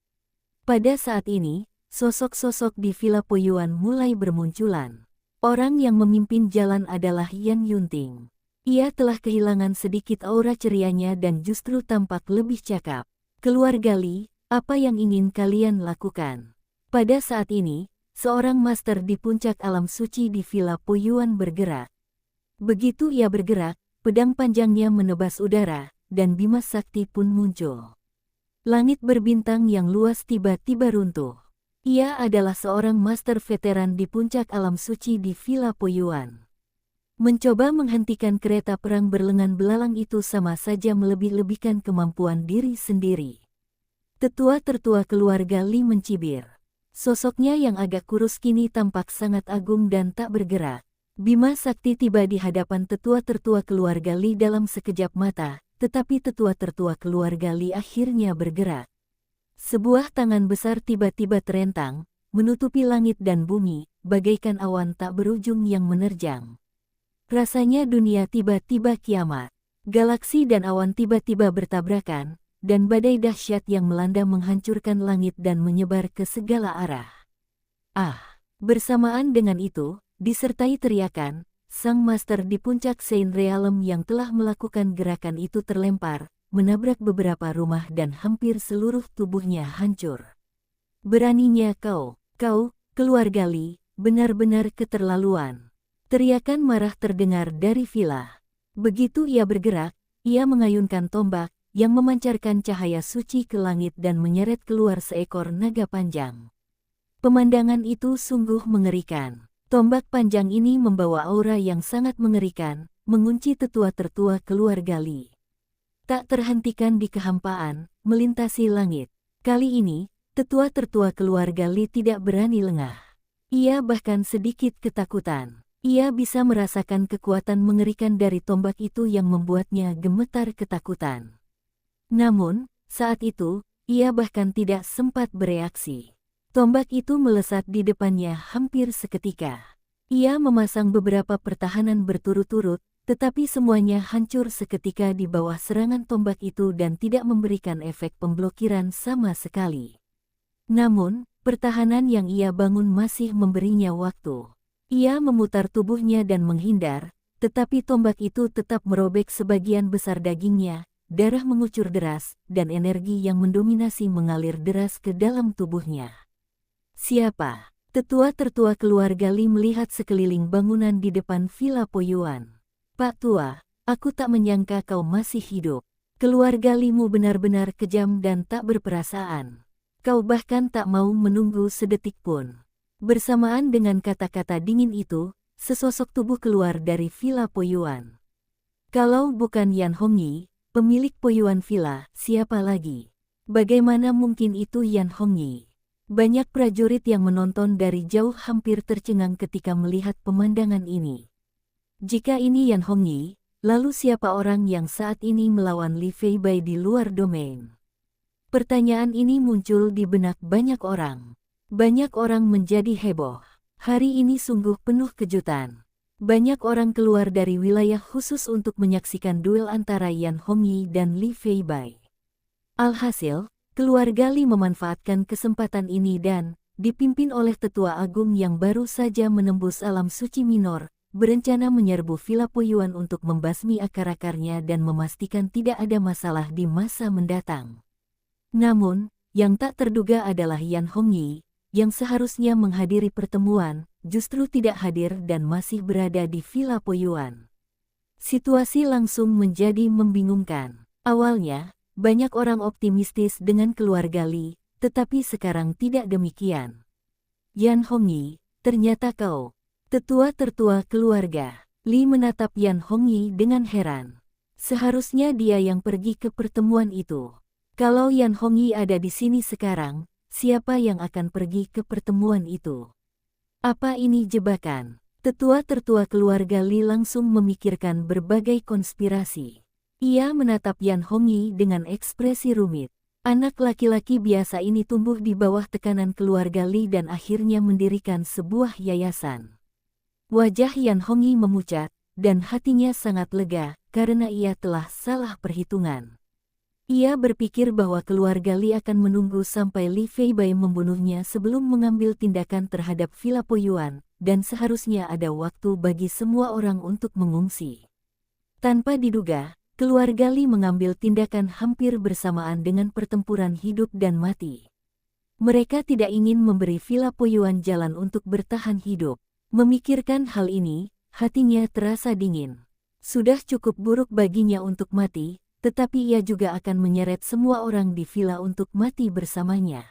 Pada saat ini, sosok-sosok di Villa Poyuan mulai bermunculan. Orang yang memimpin jalan adalah Yan Yunting. Ia telah kehilangan sedikit aura cerianya dan justru tampak lebih cakap. Keluarga Li, apa yang ingin kalian lakukan? Pada saat ini, seorang master di puncak alam suci di Villa Poyuan bergerak. Begitu ia bergerak, pedang panjangnya menebas udara, dan Bima Sakti pun muncul. Langit berbintang yang luas tiba-tiba runtuh. Ia adalah seorang master veteran di puncak alam suci di Villa Poyuan. Mencoba menghentikan kereta perang berlengan belalang itu sama saja melebih-lebihkan kemampuan diri sendiri. Tetua-tertua keluarga Li mencibir. Sosoknya yang agak kurus kini tampak sangat agung dan tak bergerak. Bima Sakti tiba di hadapan tetua-tertua keluarga Li dalam sekejap mata, tetapi tetua-tertua keluarga Li akhirnya bergerak. Sebuah tangan besar tiba-tiba terentang, menutupi langit dan bumi, bagaikan awan tak berujung yang menerjang. Rasanya dunia tiba-tiba kiamat. Galaksi dan awan tiba-tiba bertabrakan, dan badai dahsyat yang melanda menghancurkan langit dan menyebar ke segala arah. Bersamaan dengan itu, disertai teriakan, sang master di puncak Saint Realm yang telah melakukan gerakan itu terlempar, menabrak beberapa rumah dan hampir seluruh tubuhnya hancur. Beraninya kau, keluarga Li, benar-benar keterlaluan. Teriakan marah terdengar dari villa. Begitu ia bergerak, ia mengayunkan tombak, yang memancarkan cahaya suci ke langit dan menyeret keluar seekor naga panjang. Pemandangan itu sungguh mengerikan. Tombak panjang ini membawa aura yang sangat mengerikan, mengunci tetua-tertua keluarga Li. Tak terhentikan di kehampaan, melintasi langit. Kali ini, tetua-tertua keluarga Li tidak berani lengah. Ia bahkan sedikit ketakutan. Ia bisa merasakan kekuatan mengerikan dari tombak itu yang membuatnya gemetar ketakutan. Namun, saat itu, ia bahkan tidak sempat bereaksi. Tombak itu melesat di depannya hampir seketika. Ia memasang beberapa pertahanan berturut-turut, tetapi semuanya hancur seketika di bawah serangan tombak itu dan tidak memberikan efek pemblokiran sama sekali. Namun, pertahanan yang ia bangun masih memberinya waktu. Ia memutar tubuhnya dan menghindar, tetapi tombak itu tetap merobek sebagian besar dagingnya, darah mengucur deras, dan energi yang mendominasi mengalir deras ke dalam tubuhnya. Siapa? Tetua tertua keluarga Li melihat sekeliling bangunan di depan Villa Poyuan. Pak Tua, aku tak menyangka kau masih hidup. Keluarga Limu benar-benar kejam dan tak berperasaan. Kau bahkan tak mau menunggu sedetik pun. Bersamaan dengan kata-kata dingin itu, sesosok tubuh keluar dari Villa Poyuan. Kalau bukan Yan Hongyi, pemilik Poyuan Villa, siapa lagi? Bagaimana mungkin itu Yan Hongyi? Banyak prajurit yang menonton dari jauh hampir tercengang ketika melihat pemandangan ini. Jika ini Yan Hongyi, lalu siapa orang yang saat ini melawan Li Feibai di luar domain? Pertanyaan ini muncul di benak banyak orang. Banyak orang menjadi heboh. Hari ini sungguh penuh kejutan. Banyak orang keluar dari wilayah khusus untuk menyaksikan duel antara Yan Hongyi dan Li Feibai. Alhasil, keluarga Li memanfaatkan kesempatan ini dan, dipimpin oleh tetua agung yang baru saja menembus alam suci minor, berencana menyerbu Villa Poyuan untuk membasmi akar-akarnya dan memastikan tidak ada masalah di masa mendatang. Namun, yang tak terduga adalah Yan Hongyi, yang seharusnya menghadiri pertemuan, justru tidak hadir dan masih berada di Villa Poyuan. Situasi langsung menjadi membingungkan. Awalnya, banyak orang optimistis dengan keluarga Li, tetapi sekarang tidak demikian. Yan Hongyi, ternyata kau. Tetua tertua keluarga. Li menatap Yan Hongyi dengan heran. Seharusnya dia yang pergi ke pertemuan itu. Kalau Yan Hongyi ada di sini sekarang, siapa yang akan pergi ke pertemuan itu? Apa ini jebakan? Tetua tertua keluarga Li langsung memikirkan berbagai konspirasi. Ia menatap Yan Hongyi dengan ekspresi rumit. Anak laki-laki biasa ini tumbuh di bawah tekanan keluarga Li dan akhirnya mendirikan sebuah yayasan. Wajah Yan Hongyi memucat, dan hatinya sangat lega karena ia telah salah perhitungan. Ia berpikir bahwa keluarga Li akan menunggu sampai Li Feibai membunuhnya sebelum mengambil tindakan terhadap Villa Poyuan, dan seharusnya ada waktu bagi semua orang untuk mengungsi. Tanpa diduga, keluarga Li mengambil tindakan hampir bersamaan dengan pertempuran hidup dan mati. Mereka tidak ingin memberi Villa Poyuan jalan untuk bertahan hidup. Memikirkan hal ini, hatinya terasa dingin. Sudah cukup buruk baginya untuk mati, tetapi ia juga akan menyeret semua orang di villa untuk mati bersamanya.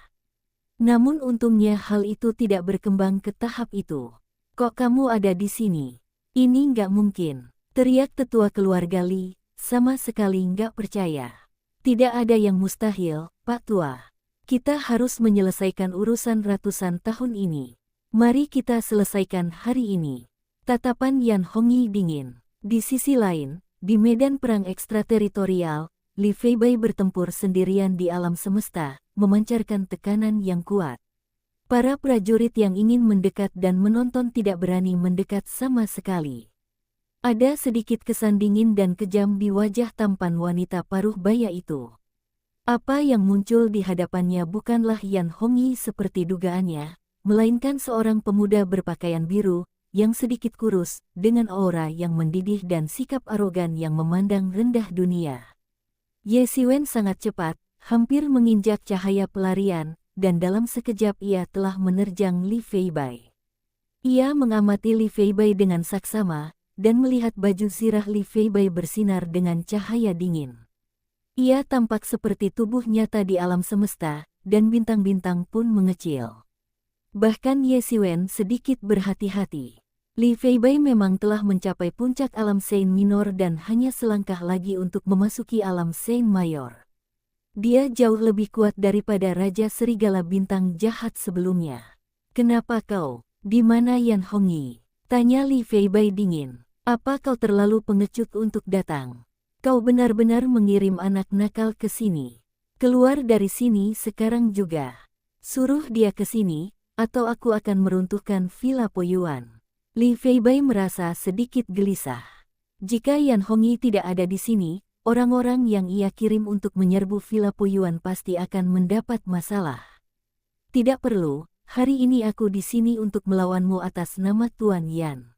Namun untungnya hal itu tidak berkembang ke tahap itu. Kok kamu ada di sini? Ini nggak mungkin, teriak tetua keluarga Li, sama sekali nggak percaya. Tidak ada yang mustahil, Pak Tua. Kita harus menyelesaikan urusan ratusan tahun ini. Mari kita selesaikan hari ini. Tatapan Yan Hongyi dingin. Di sisi lain, di medan perang ekstrateritorial, Li Feibai bertempur sendirian di alam semesta, memancarkan tekanan yang kuat. Para prajurit yang ingin mendekat dan menonton tidak berani mendekat sama sekali. Ada sedikit kesan dingin dan kejam di wajah tampan wanita paruh baya itu. Apa yang muncul di hadapannya bukanlah Yan Hongyi seperti dugaannya, melainkan seorang pemuda berpakaian biru, yang sedikit kurus, dengan aura yang mendidih dan sikap arogan yang memandang rendah dunia. Ye Siwen sangat cepat, hampir menginjak cahaya pelarian, dan dalam sekejap ia telah menerjang Li Feibai. Ia mengamati Li Feibai dengan saksama, dan melihat baju zirah Li Feibai bersinar dengan cahaya dingin. Ia tampak seperti tubuh nyata di alam semesta, dan bintang-bintang pun mengecil. Bahkan Ye Siwen sedikit berhati-hati. Li Feibai memang telah mencapai puncak alam Sein Minor dan hanya selangkah lagi untuk memasuki alam Sein Mayor. Dia jauh lebih kuat daripada Raja Serigala Bintang jahat sebelumnya. Kenapa kau? Di mana Yan Hongyi? Tanya Li Feibai dingin. Apa kau terlalu pengecut untuk datang? Kau benar-benar mengirim anak nakal ke sini. Keluar dari sini sekarang juga. Suruh dia ke sini, atau aku akan meruntuhkan Villa Poyuan. Li Feibai merasa sedikit gelisah. Jika Yan Hongyi tidak ada di sini, orang-orang yang ia kirim untuk menyerbu Villa Poyuan pasti akan mendapat masalah. Tidak perlu, hari ini aku di sini untuk melawanmu atas nama Tuan Yan.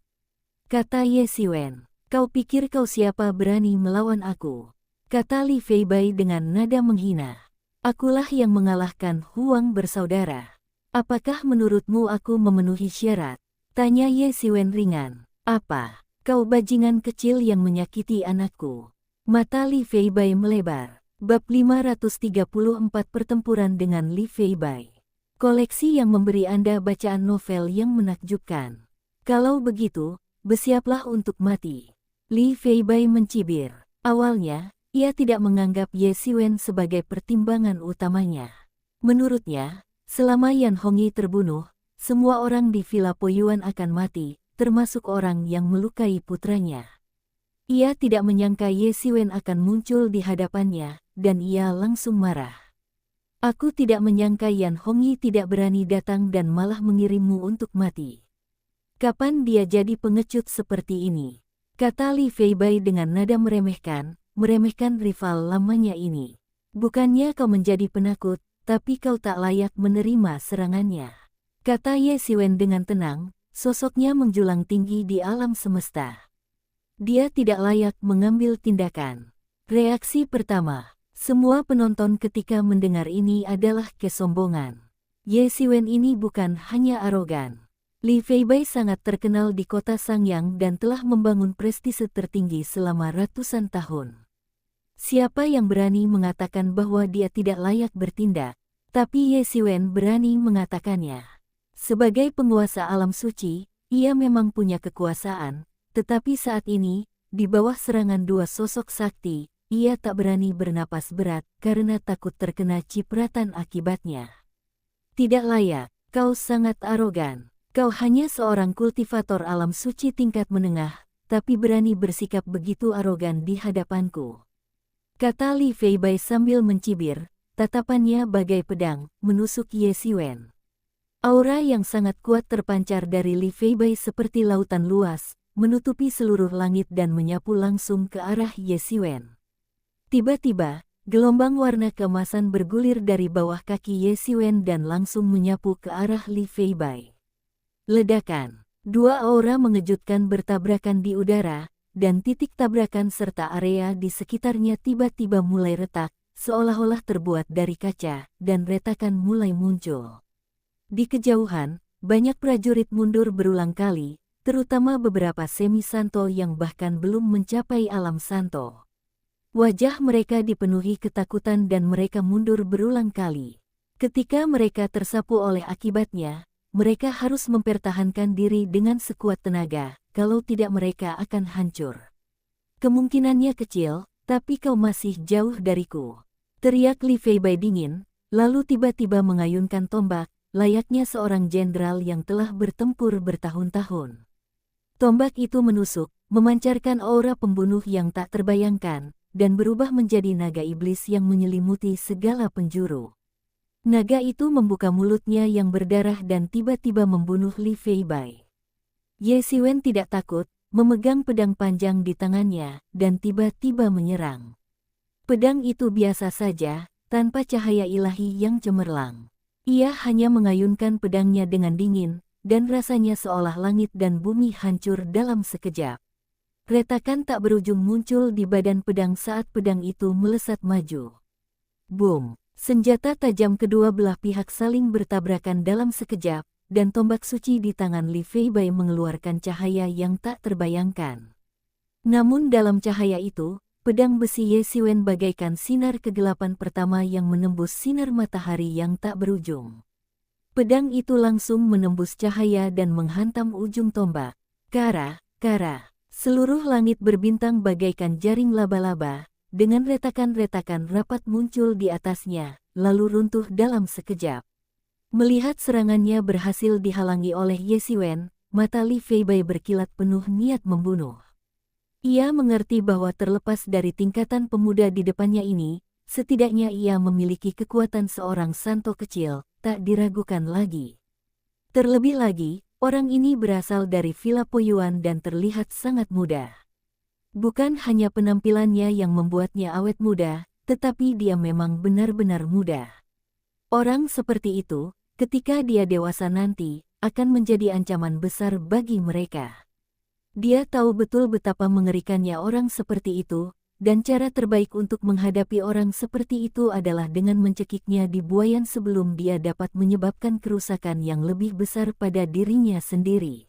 Kata Ye Siwen. Kau pikir kau siapa berani melawan aku? Kata Li Feibai dengan nada menghina. Akulah yang mengalahkan Huang bersaudara. Apakah menurutmu aku memenuhi syarat? Tanya Ye Siwen ringan. Apa? Kau bajingan kecil yang menyakiti anakku. Mata Li Feibai melebar. Bab 534 Pertempuran dengan Li Feibai. Koleksi yang memberi Anda bacaan novel yang menakjubkan. Kalau begitu, bersiaplah untuk mati. Li Feibai mencibir. Awalnya, ia tidak menganggap Ye Siwen sebagai pertimbangan utamanya. Menurutnya, selama Yan Hongyi terbunuh, semua orang di Villa Poyuan akan mati, termasuk orang yang melukai putranya. Ia tidak menyangka Ye Siwen akan muncul di hadapannya, dan ia langsung marah. Aku tidak menyangka Yan Hongyi tidak berani datang dan malah mengirimmu untuk mati. Kapan dia jadi pengecut seperti ini? Kata Li Feibai dengan nada meremehkan rival lamanya ini. Bukannya kau menjadi penakut, tapi kau tak layak menerima serangannya. Kata Ye Siwen dengan tenang, sosoknya menjulang tinggi di alam semesta. Dia tidak layak mengambil tindakan. Reaksi pertama, semua penonton ketika mendengar ini adalah kesombongan. Ye Siwen ini bukan hanya arogan. Li Feibai sangat terkenal di kota Sangyang dan telah membangun prestise tertinggi selama ratusan tahun. Siapa yang berani mengatakan bahwa dia tidak layak bertindak? Tapi Ye Siwen berani mengatakannya. Sebagai penguasa alam suci, ia memang punya kekuasaan, tetapi saat ini, di bawah serangan dua sosok sakti, ia tak berani bernapas berat karena takut terkena cipratan akibatnya. Tidak layak, kau sangat arogan. Kau hanya seorang kultivator alam suci tingkat menengah, tapi berani bersikap begitu arogan di hadapanku. Kata Li Feibai sambil mencibir, tatapannya bagai pedang, menusuk Ye Siwen. Aura yang sangat kuat terpancar dari Li Feibai seperti lautan luas, menutupi seluruh langit dan menyapu langsung ke arah Ye Siwen. Tiba-tiba, gelombang warna keemasan bergulir dari bawah kaki Ye Siwen dan langsung menyapu ke arah Li Feibai. Ledakan. Dua aura mengejutkan bertabrakan di udara, dan titik tabrakan serta area di sekitarnya tiba-tiba mulai retak, seolah-olah terbuat dari kaca, dan retakan mulai muncul. Di kejauhan, banyak prajurit mundur berulang kali, terutama beberapa semi-santo yang bahkan belum mencapai alam santo. Wajah mereka dipenuhi ketakutan dan mereka mundur berulang kali. Ketika mereka tersapu oleh akibatnya, mereka harus mempertahankan diri dengan sekuat tenaga, kalau tidak mereka akan hancur. Kemungkinannya kecil, tapi kau masih jauh dariku. Teriak Li Feibai dingin, lalu tiba-tiba mengayunkan tombak, layaknya seorang jenderal yang telah bertempur bertahun-tahun. Tombak itu menusuk, memancarkan aura pembunuh yang tak terbayangkan, dan berubah menjadi naga iblis yang menyelimuti segala penjuru. Naga itu membuka mulutnya yang berdarah dan tiba-tiba membunuh Li Feibai. Ye Siwen tidak takut, memegang pedang panjang di tangannya, dan tiba-tiba menyerang. Pedang itu biasa saja, tanpa cahaya ilahi yang cemerlang. Ia hanya mengayunkan pedangnya dengan dingin, dan rasanya seolah langit dan bumi hancur dalam sekejap. Retakan tak berujung muncul di badan pedang saat pedang itu melesat maju. Boom! Senjata tajam kedua belah pihak saling bertabrakan dalam sekejap, dan tombak suci di tangan Li Feibai mengeluarkan cahaya yang tak terbayangkan. Namun dalam cahaya itu, pedang besi Ye Siwen bagaikan sinar kegelapan pertama yang menembus sinar matahari yang tak berujung. Pedang itu langsung menembus cahaya dan menghantam ujung tombak. Kara, kara. Seluruh langit berbintang bagaikan jaring laba-laba, dengan retakan-retakan rapat muncul di atasnya, lalu runtuh dalam sekejap. Melihat serangannya berhasil dihalangi oleh Ye Siwen, mata Li Feibai berkilat penuh niat membunuh. Ia mengerti bahwa terlepas dari tingkatan pemuda di depannya ini, setidaknya ia memiliki kekuatan seorang santo kecil, tak diragukan lagi. Terlebih lagi, orang ini berasal dari Villa Poyuan dan terlihat sangat muda. Bukan hanya penampilannya yang membuatnya awet muda, tetapi dia memang benar-benar muda. Orang seperti itu, ketika dia dewasa nanti, akan menjadi ancaman besar bagi mereka. Dia tahu betul betapa mengerikannya orang seperti itu, dan cara terbaik untuk menghadapi orang seperti itu adalah dengan mencekiknya di buayan sebelum dia dapat menyebabkan kerusakan yang lebih besar pada dirinya sendiri.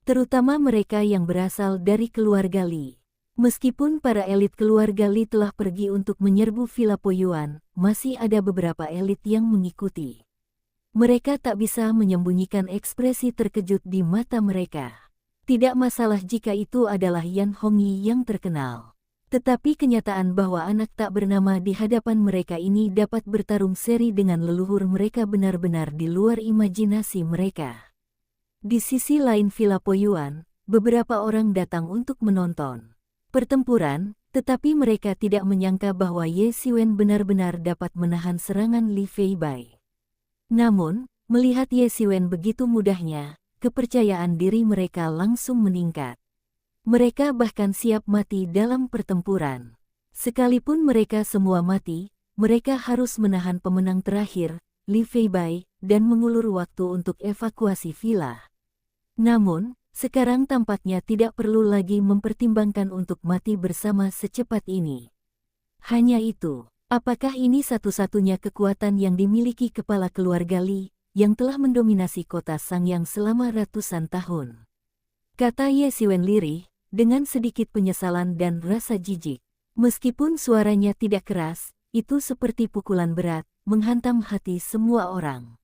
Terutama mereka yang berasal dari keluarga Li. Meskipun para elit keluarga Li telah pergi untuk menyerbu Villa Poyuan, masih ada beberapa elit yang mengikuti. Mereka tak bisa menyembunyikan ekspresi terkejut di mata mereka. Tidak masalah jika itu adalah Yan Hongyi yang terkenal. Tetapi kenyataan bahwa anak tak bernama di hadapan mereka ini dapat bertarung seri dengan leluhur mereka benar-benar di luar imajinasi mereka. Di sisi lain Villa Poyuan, beberapa orang datang untuk menonton pertempuran, tetapi mereka tidak menyangka bahwa Ye Xiwen benar-benar dapat menahan serangan Li Feibai. Namun, melihat Ye Xiwen begitu mudahnya, kepercayaan diri mereka langsung meningkat. Mereka bahkan siap mati dalam pertempuran. Sekalipun mereka semua mati, mereka harus menahan pemenang terakhir, Li Feibai, dan mengulur waktu untuk evakuasi villa. Namun, sekarang tampaknya tidak perlu lagi mempertimbangkan untuk mati bersama secepat ini. Hanya itu, apakah ini satu-satunya kekuatan yang dimiliki kepala keluarga Li, yang telah mendominasi kota Sangyang selama ratusan tahun? Kata Ye Xiwen lirih, dengan sedikit penyesalan dan rasa jijik. Meskipun suaranya tidak keras, itu seperti pukulan berat, menghantam hati semua orang.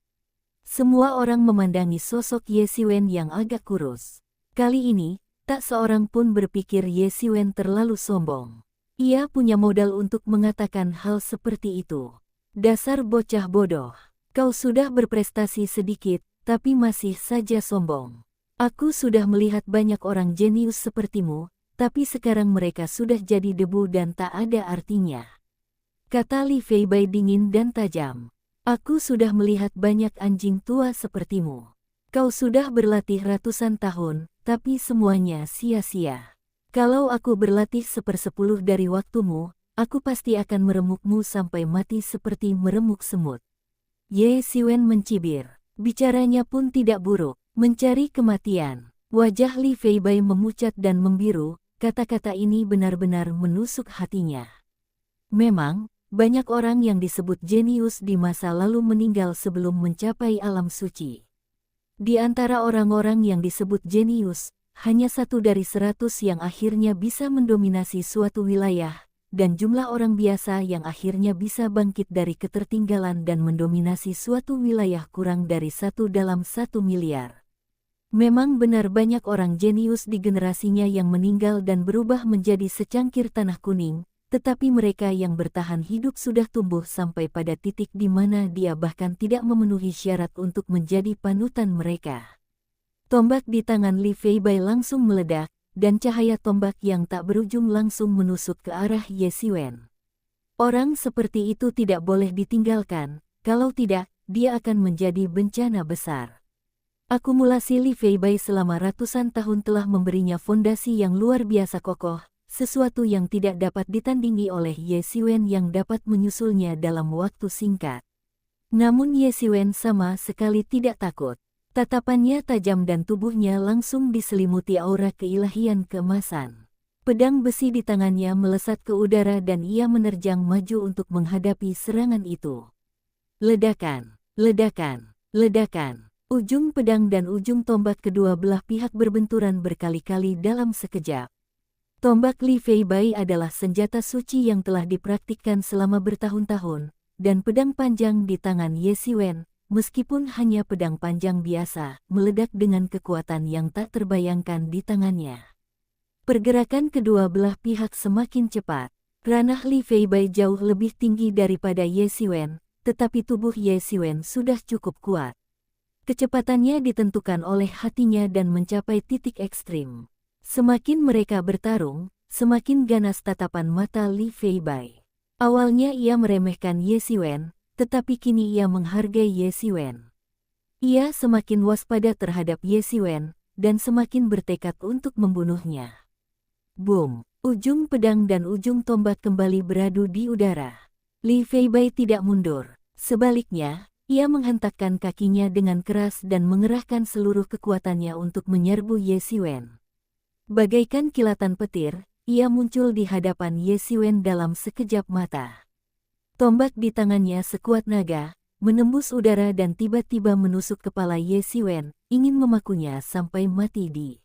Semua orang memandangi sosok Ye Xiwen yang agak kurus. Kali ini, tak seorang pun berpikir Ye Xiwen terlalu sombong. Ia punya modal untuk mengatakan hal seperti itu. Dasar bocah bodoh. Kau sudah berprestasi sedikit, tapi masih saja sombong. Aku sudah melihat banyak orang jenius sepertimu, tapi sekarang mereka sudah jadi debu dan tak ada artinya. Kata Li Feibai dingin dan tajam. Aku sudah melihat banyak anjing tua sepertimu. Kau sudah berlatih ratusan tahun, tapi semuanya sia-sia. Kalau aku berlatih 1/10 dari waktumu, aku pasti akan meremukmu sampai mati seperti meremuk semut. Ye Xiwen mencibir. Bicaranya pun tidak buruk. Mencari kematian. Wajah Li Feibai memucat dan membiru, kata-kata ini benar-benar menusuk hatinya. Memang, banyak orang yang disebut jenius di masa lalu meninggal sebelum mencapai alam suci. Di antara orang-orang yang disebut jenius, hanya 1 dari 100 yang akhirnya bisa mendominasi suatu wilayah, dan jumlah orang biasa yang akhirnya bisa bangkit dari ketertinggalan dan mendominasi suatu wilayah kurang dari 1 dalam 1 miliar. Memang benar banyak orang jenius di generasinya yang meninggal dan berubah menjadi secangkir tanah kuning, tetapi mereka yang bertahan hidup sudah tumbuh sampai pada titik di mana dia bahkan tidak memenuhi syarat untuk menjadi panutan mereka. Tombak di tangan Li Feibai langsung meledak, dan cahaya tombak yang tak berujung langsung menusuk ke arah Ye Xiwen. Orang seperti itu tidak boleh ditinggalkan, kalau tidak, dia akan menjadi bencana besar. Akumulasi Li Feibai selama ratusan tahun telah memberinya fondasi yang luar biasa kokoh, sesuatu yang tidak dapat ditandingi oleh Ye Xiwen yang dapat menyusulnya dalam waktu singkat. Namun Ye Xiwen sama sekali tidak takut. Tatapannya tajam dan tubuhnya langsung diselimuti aura keilahian keemasan. Pedang besi di tangannya melesat ke udara dan ia menerjang maju untuk menghadapi serangan itu. Ledakan, ledakan, ledakan. Ujung pedang dan ujung tombak kedua belah pihak berbenturan berkali-kali dalam sekejap. Tombak Li Feibai adalah senjata suci yang telah dipraktikkan selama bertahun-tahun, dan pedang panjang di tangan Ye Xiwen, meskipun hanya pedang panjang biasa, meledak dengan kekuatan yang tak terbayangkan di tangannya. Pergerakan kedua belah pihak semakin cepat. Ranah Li Feibai jauh lebih tinggi daripada Ye Xiwen, tetapi tubuh Ye Xiwen sudah cukup kuat. Kecepatannya ditentukan oleh hatinya dan mencapai titik ekstrim. Semakin mereka bertarung, semakin ganas tatapan mata Li Feibai. Awalnya ia meremehkan Ye Xiwen, tetapi kini ia menghargai Ye Xiwen. Ia semakin waspada terhadap Ye Xiwen, dan semakin bertekad untuk membunuhnya. Boom! Ujung pedang dan ujung tombak kembali beradu di udara. Li Feibai tidak mundur. Sebaliknya, ia menghentakkan kakinya dengan keras dan mengerahkan seluruh kekuatannya untuk menyerbu Ye Xiwen. Bagaikan kilatan petir, ia muncul di hadapan Ye Xiwen dalam sekejap mata. Tombak di tangannya sekuat naga, menembus udara dan tiba-tiba menusuk kepala Ye Xiwen, ingin memakunya sampai mati di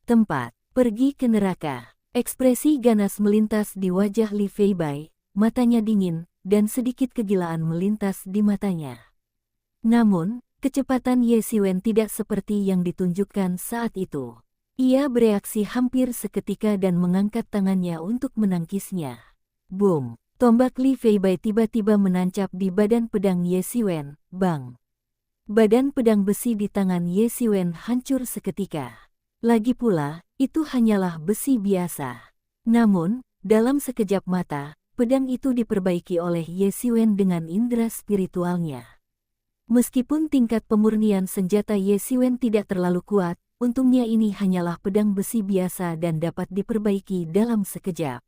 tempat. Pergi ke neraka. Ekspresi ganas melintas di wajah Li Feibai, matanya dingin, dan sedikit kegilaan melintas di matanya. Namun, kecepatan Ye Xiwen tidak seperti yang ditunjukkan saat itu. Ia bereaksi hampir seketika dan mengangkat tangannya untuk menangkisnya. Boom! Tombak Li Feibai tiba-tiba menancap di badan pedang Ye Xiwen. Bang! Badan pedang besi di tangan Ye Xiwen hancur seketika. Lagi pula, itu hanyalah besi biasa. Namun, dalam sekejap mata, pedang itu diperbaiki oleh Ye Xiwen dengan indera spiritualnya. Meskipun tingkat pemurnian senjata Ye Xiwen tidak terlalu kuat, untungnya ini hanyalah pedang besi biasa dan dapat diperbaiki dalam sekejap.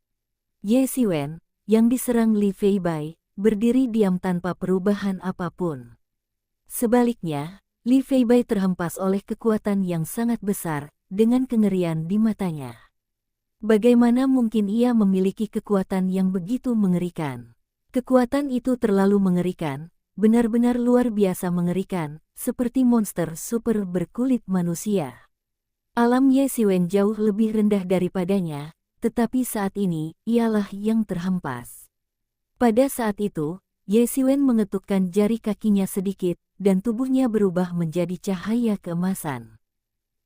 Ye Xiwen, yang diserang Li Feibai, berdiri diam tanpa perubahan apapun. Sebaliknya, Li Feibai terhempas oleh kekuatan yang sangat besar, dengan kengerian di matanya. Bagaimana mungkin ia memiliki kekuatan yang begitu mengerikan? Kekuatan itu terlalu mengerikan, benar-benar luar biasa mengerikan, seperti monster super berkulit manusia. Alam Ye Xiwen jauh lebih rendah daripadanya, tetapi saat ini, ialah yang terhempas. Pada saat itu, Ye Xiwen mengetukkan jari kakinya sedikit, dan tubuhnya berubah menjadi cahaya keemasan.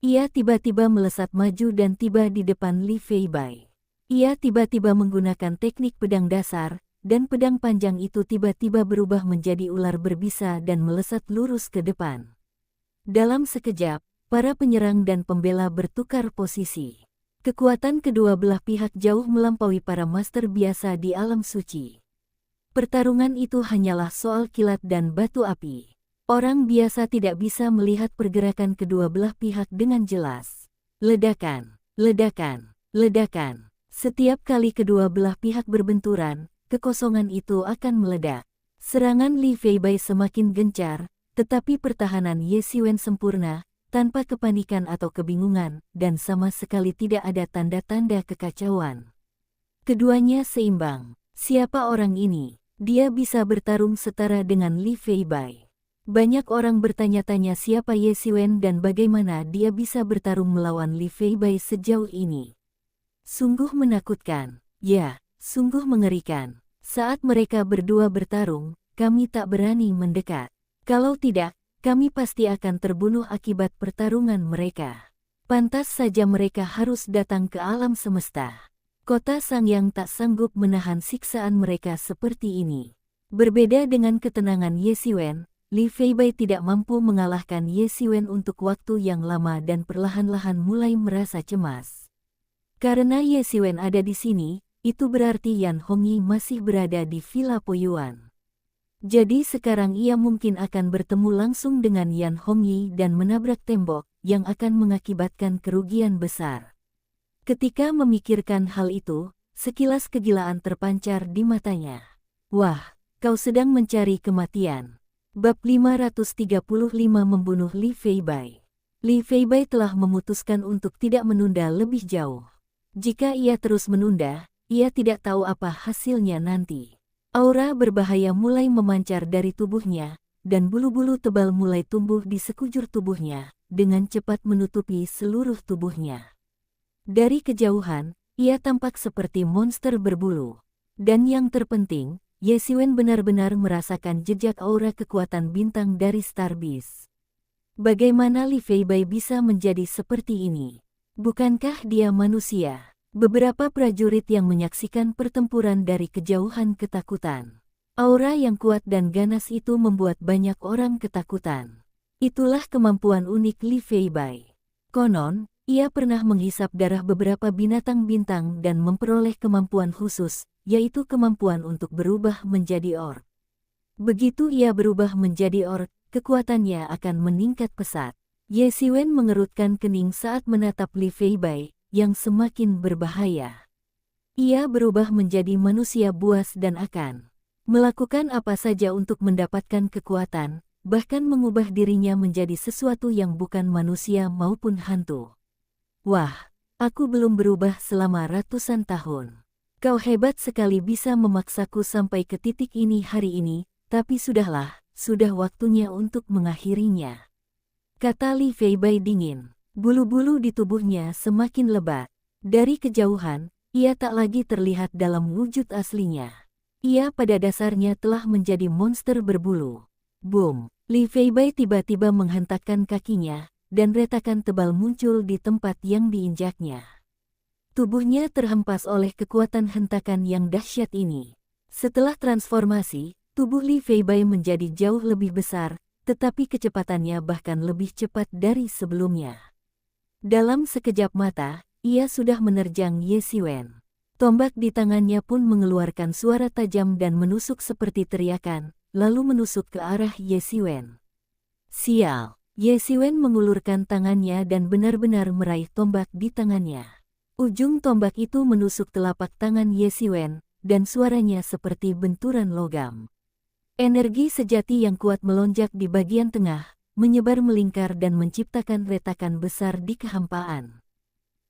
Ia tiba-tiba melesat maju dan tiba di depan Li Feibai. Ia tiba-tiba menggunakan teknik pedang dasar, dan pedang panjang itu tiba-tiba berubah menjadi ular berbisa dan melesat lurus ke depan. Dalam sekejap, para penyerang dan pembela bertukar posisi. Kekuatan kedua belah pihak jauh melampaui para master biasa di alam suci. Pertarungan itu hanyalah soal kilat dan batu api. Orang biasa tidak bisa melihat pergerakan kedua belah pihak dengan jelas. Ledakan, ledakan, ledakan. Setiap kali kedua belah pihak berbenturan, kekosongan itu akan meledak. Serangan Li Feibai semakin gencar, tetapi pertahanan Ye Xiwen sempurna, tanpa kepanikan atau kebingungan, dan sama sekali tidak ada tanda-tanda kekacauan. Keduanya seimbang. Siapa orang ini? Dia bisa bertarung setara dengan Li Feibai. Banyak orang bertanya-tanya siapa Ye Xiwen dan bagaimana dia bisa bertarung melawan Li Feibai sejauh ini. Sungguh menakutkan, ya, sungguh mengerikan. Saat mereka berdua bertarung, kami tak berani mendekat. Kalau tidak, kami pasti akan terbunuh akibat pertarungan mereka. Pantas saja mereka harus datang ke alam semesta. Kota Sangyang tak sanggup menahan siksaan mereka seperti ini. Berbeda dengan ketenangan Ye Xiwen, Li Feibai tidak mampu mengalahkan Ye Xiwen untuk waktu yang lama dan perlahan-lahan mulai merasa cemas. Karena Ye Xiwen ada di sini, itu berarti Yan Hongyi masih berada di Villa Poyuan. Jadi sekarang ia mungkin akan bertemu langsung dengan Yan Hongyi dan menabrak tembok, yang akan mengakibatkan kerugian besar. Ketika memikirkan hal itu, sekilas kegilaan terpancar di matanya. Wah, kau sedang mencari kematian. Bab 535 membunuh Li Feibai. Li Feibai telah memutuskan untuk tidak menunda lebih jauh. Jika ia terus menunda, ia tidak tahu apa hasilnya nanti. Aura berbahaya mulai memancar dari tubuhnya, dan bulu-bulu tebal mulai tumbuh di sekujur tubuhnya, dengan cepat menutupi seluruh tubuhnya. Dari kejauhan, ia tampak seperti monster berbulu. Dan yang terpenting, Ye Xiwen benar-benar merasakan jejak aura kekuatan bintang dari Star Beast. Bagaimana Li Feibai bisa menjadi seperti ini? Bukankah dia manusia? Beberapa prajurit yang menyaksikan pertempuran dari kejauhan ketakutan. Aura yang kuat dan ganas itu membuat banyak orang ketakutan. Itulah kemampuan unik Li Feibai. Konon, ia pernah menghisap darah beberapa binatang bintang dan memperoleh kemampuan khusus, yaitu kemampuan untuk berubah menjadi orc. Begitu ia berubah menjadi orc, kekuatannya akan meningkat pesat. Ye Xiwen mengerutkan kening saat menatap Li Feibai, yang semakin berbahaya. Ia berubah menjadi manusia buas dan akan melakukan apa saja untuk mendapatkan kekuatan, bahkan mengubah dirinya menjadi sesuatu yang bukan manusia maupun hantu. Wah, Aku belum berubah selama ratusan tahun. Kau hebat sekali bisa memaksaku sampai ke titik ini hari ini, tapi sudahlah, sudah waktunya untuk mengakhirinya. Kata Li Feibai dingin. Bulu-bulu di tubuhnya semakin lebat. Dari kejauhan, ia tak lagi terlihat dalam wujud aslinya. Ia pada dasarnya telah menjadi monster berbulu. Boom! Li Feibai tiba-tiba menghentakkan kakinya, dan retakan tebal muncul di tempat yang diinjaknya. Tubuhnya terhempas oleh kekuatan hentakan yang dahsyat ini. Setelah transformasi, tubuh Li Feibai menjadi jauh lebih besar, tetapi kecepatannya bahkan lebih cepat dari sebelumnya. Dalam sekejap mata, ia sudah menerjang Ye Siwen. Tombak di tangannya pun mengeluarkan suara tajam dan menusuk seperti teriakan, lalu menusuk ke arah Ye Siwen. Sial! Ye Siwen mengulurkan tangannya dan benar-benar meraih tombak di tangannya. Ujung tombak itu menusuk telapak tangan Ye Siwen, dan suaranya seperti benturan logam. Energi sejati yang kuat melonjak di bagian tengah, menyebar melingkar dan menciptakan retakan besar di kehampaan.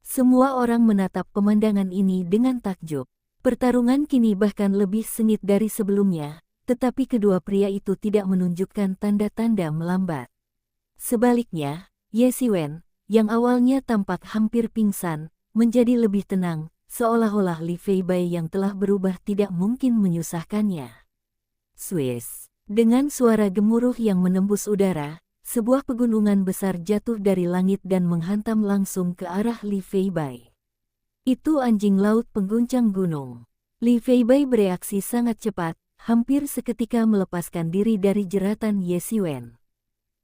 Semua orang menatap pemandangan ini dengan takjub. Pertarungan kini bahkan lebih sengit dari sebelumnya, tetapi kedua pria itu tidak menunjukkan tanda-tanda melambat. Sebaliknya, Ye Siwen, yang awalnya tampak hampir pingsan, menjadi lebih tenang, seolah-olah Li Feibai yang telah berubah tidak mungkin menyusahkannya. Swiss. Dengan suara gemuruh yang menembus udara, sebuah pegunungan besar jatuh dari langit dan menghantam langsung ke arah Li Feibai. Itu anjing laut pengguncang gunung. Li Feibai bereaksi sangat cepat, hampir seketika melepaskan diri dari jeratan Ye Siwen.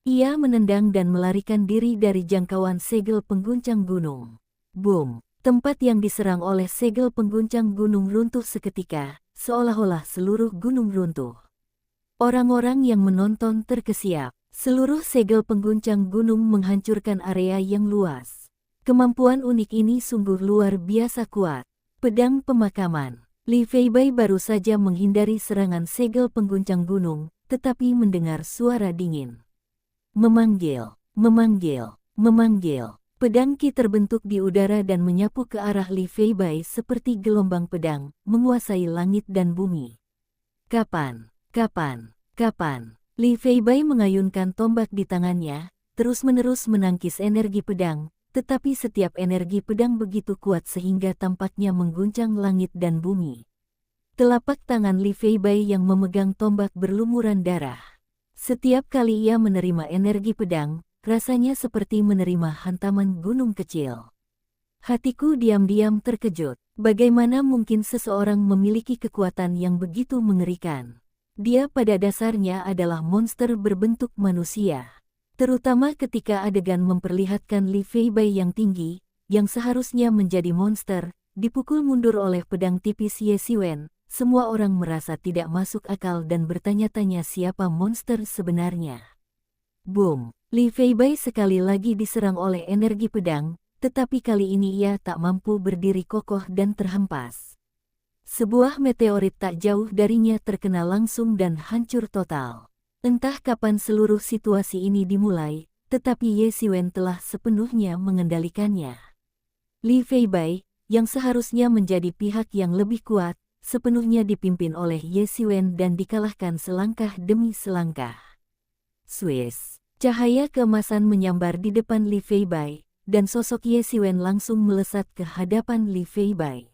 Ia menendang dan melarikan diri dari jangkauan segel pengguncang gunung. Boom! Tempat yang diserang oleh segel pengguncang gunung runtuh seketika, seolah-olah seluruh gunung runtuh. Orang-orang yang menonton terkesiap. Seluruh segel pengguncang gunung menghancurkan area yang luas. Kemampuan unik ini sungguh luar biasa kuat. Pedang pemakaman. Li Feibai baru saja menghindari serangan segel pengguncang gunung, tetapi mendengar suara dingin. Memanggil, memanggil, memanggil. Pedang Qi terbentuk di udara dan menyapu ke arah Li Feibai seperti gelombang pedang, menguasai langit dan bumi. Kapan? Kapan? Kapan? Li Feibai mengayunkan tombak di tangannya, terus-menerus menangkis energi pedang, tetapi setiap energi pedang begitu kuat sehingga tampaknya mengguncang langit dan bumi. Telapak tangan Li Feibai yang memegang tombak berlumuran darah. Setiap kali ia menerima energi pedang, rasanya seperti menerima hantaman gunung kecil. Hatiku diam-diam terkejut. Bagaimana mungkin seseorang memiliki kekuatan yang begitu mengerikan? Dia pada dasarnya adalah monster berbentuk manusia. Terutama ketika adegan memperlihatkan Li Feibai yang tinggi, yang seharusnya menjadi monster, dipukul mundur oleh pedang tipis Ye Siwen, semua orang merasa tidak masuk akal dan bertanya-tanya siapa monster sebenarnya. Boom! Li Feibai sekali lagi diserang oleh energi pedang, tetapi kali ini ia tak mampu berdiri kokoh dan terhempas. Sebuah meteorit tak jauh darinya terkena langsung dan hancur total. Entah kapan seluruh situasi ini dimulai, tetapi Ye Siwen telah sepenuhnya mengendalikannya. Li Feibai, yang seharusnya menjadi pihak yang lebih kuat, sepenuhnya dipimpin oleh Ye Siwen dan dikalahkan selangkah demi selangkah. Swiss. Cahaya keemasan menyambar di depan Li Feibai, dan sosok Ye Siwen langsung melesat ke hadapan Li Feibai.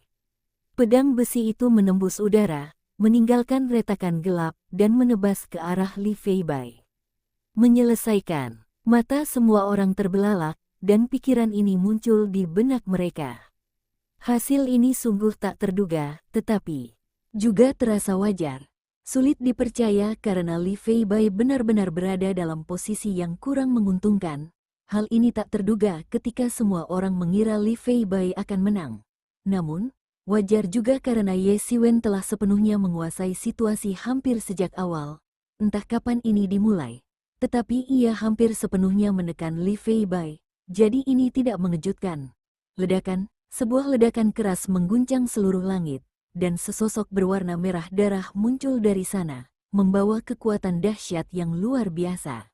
Pedang besi itu menembus udara, meninggalkan retakan gelap, dan menebas ke arah Li Feibai. Menyelesaikan. Mata semua orang terbelalak, dan pikiran ini muncul di benak mereka. Hasil ini sungguh tak terduga, tetapi juga terasa wajar. Sulit dipercaya karena Li Feibai benar-benar berada dalam posisi yang kurang menguntungkan. Hal ini tak terduga ketika semua orang mengira Li Feibai akan menang. Namun, wajar juga karena Ye Siwen telah sepenuhnya menguasai situasi hampir sejak awal. Entah kapan ini dimulai. Tetapi ia hampir sepenuhnya menekan Li Feibai. Jadi ini tidak mengejutkan. Ledakan, sebuah ledakan keras mengguncang seluruh langit. Dan sesosok berwarna merah darah muncul dari sana, membawa kekuatan dahsyat yang luar biasa.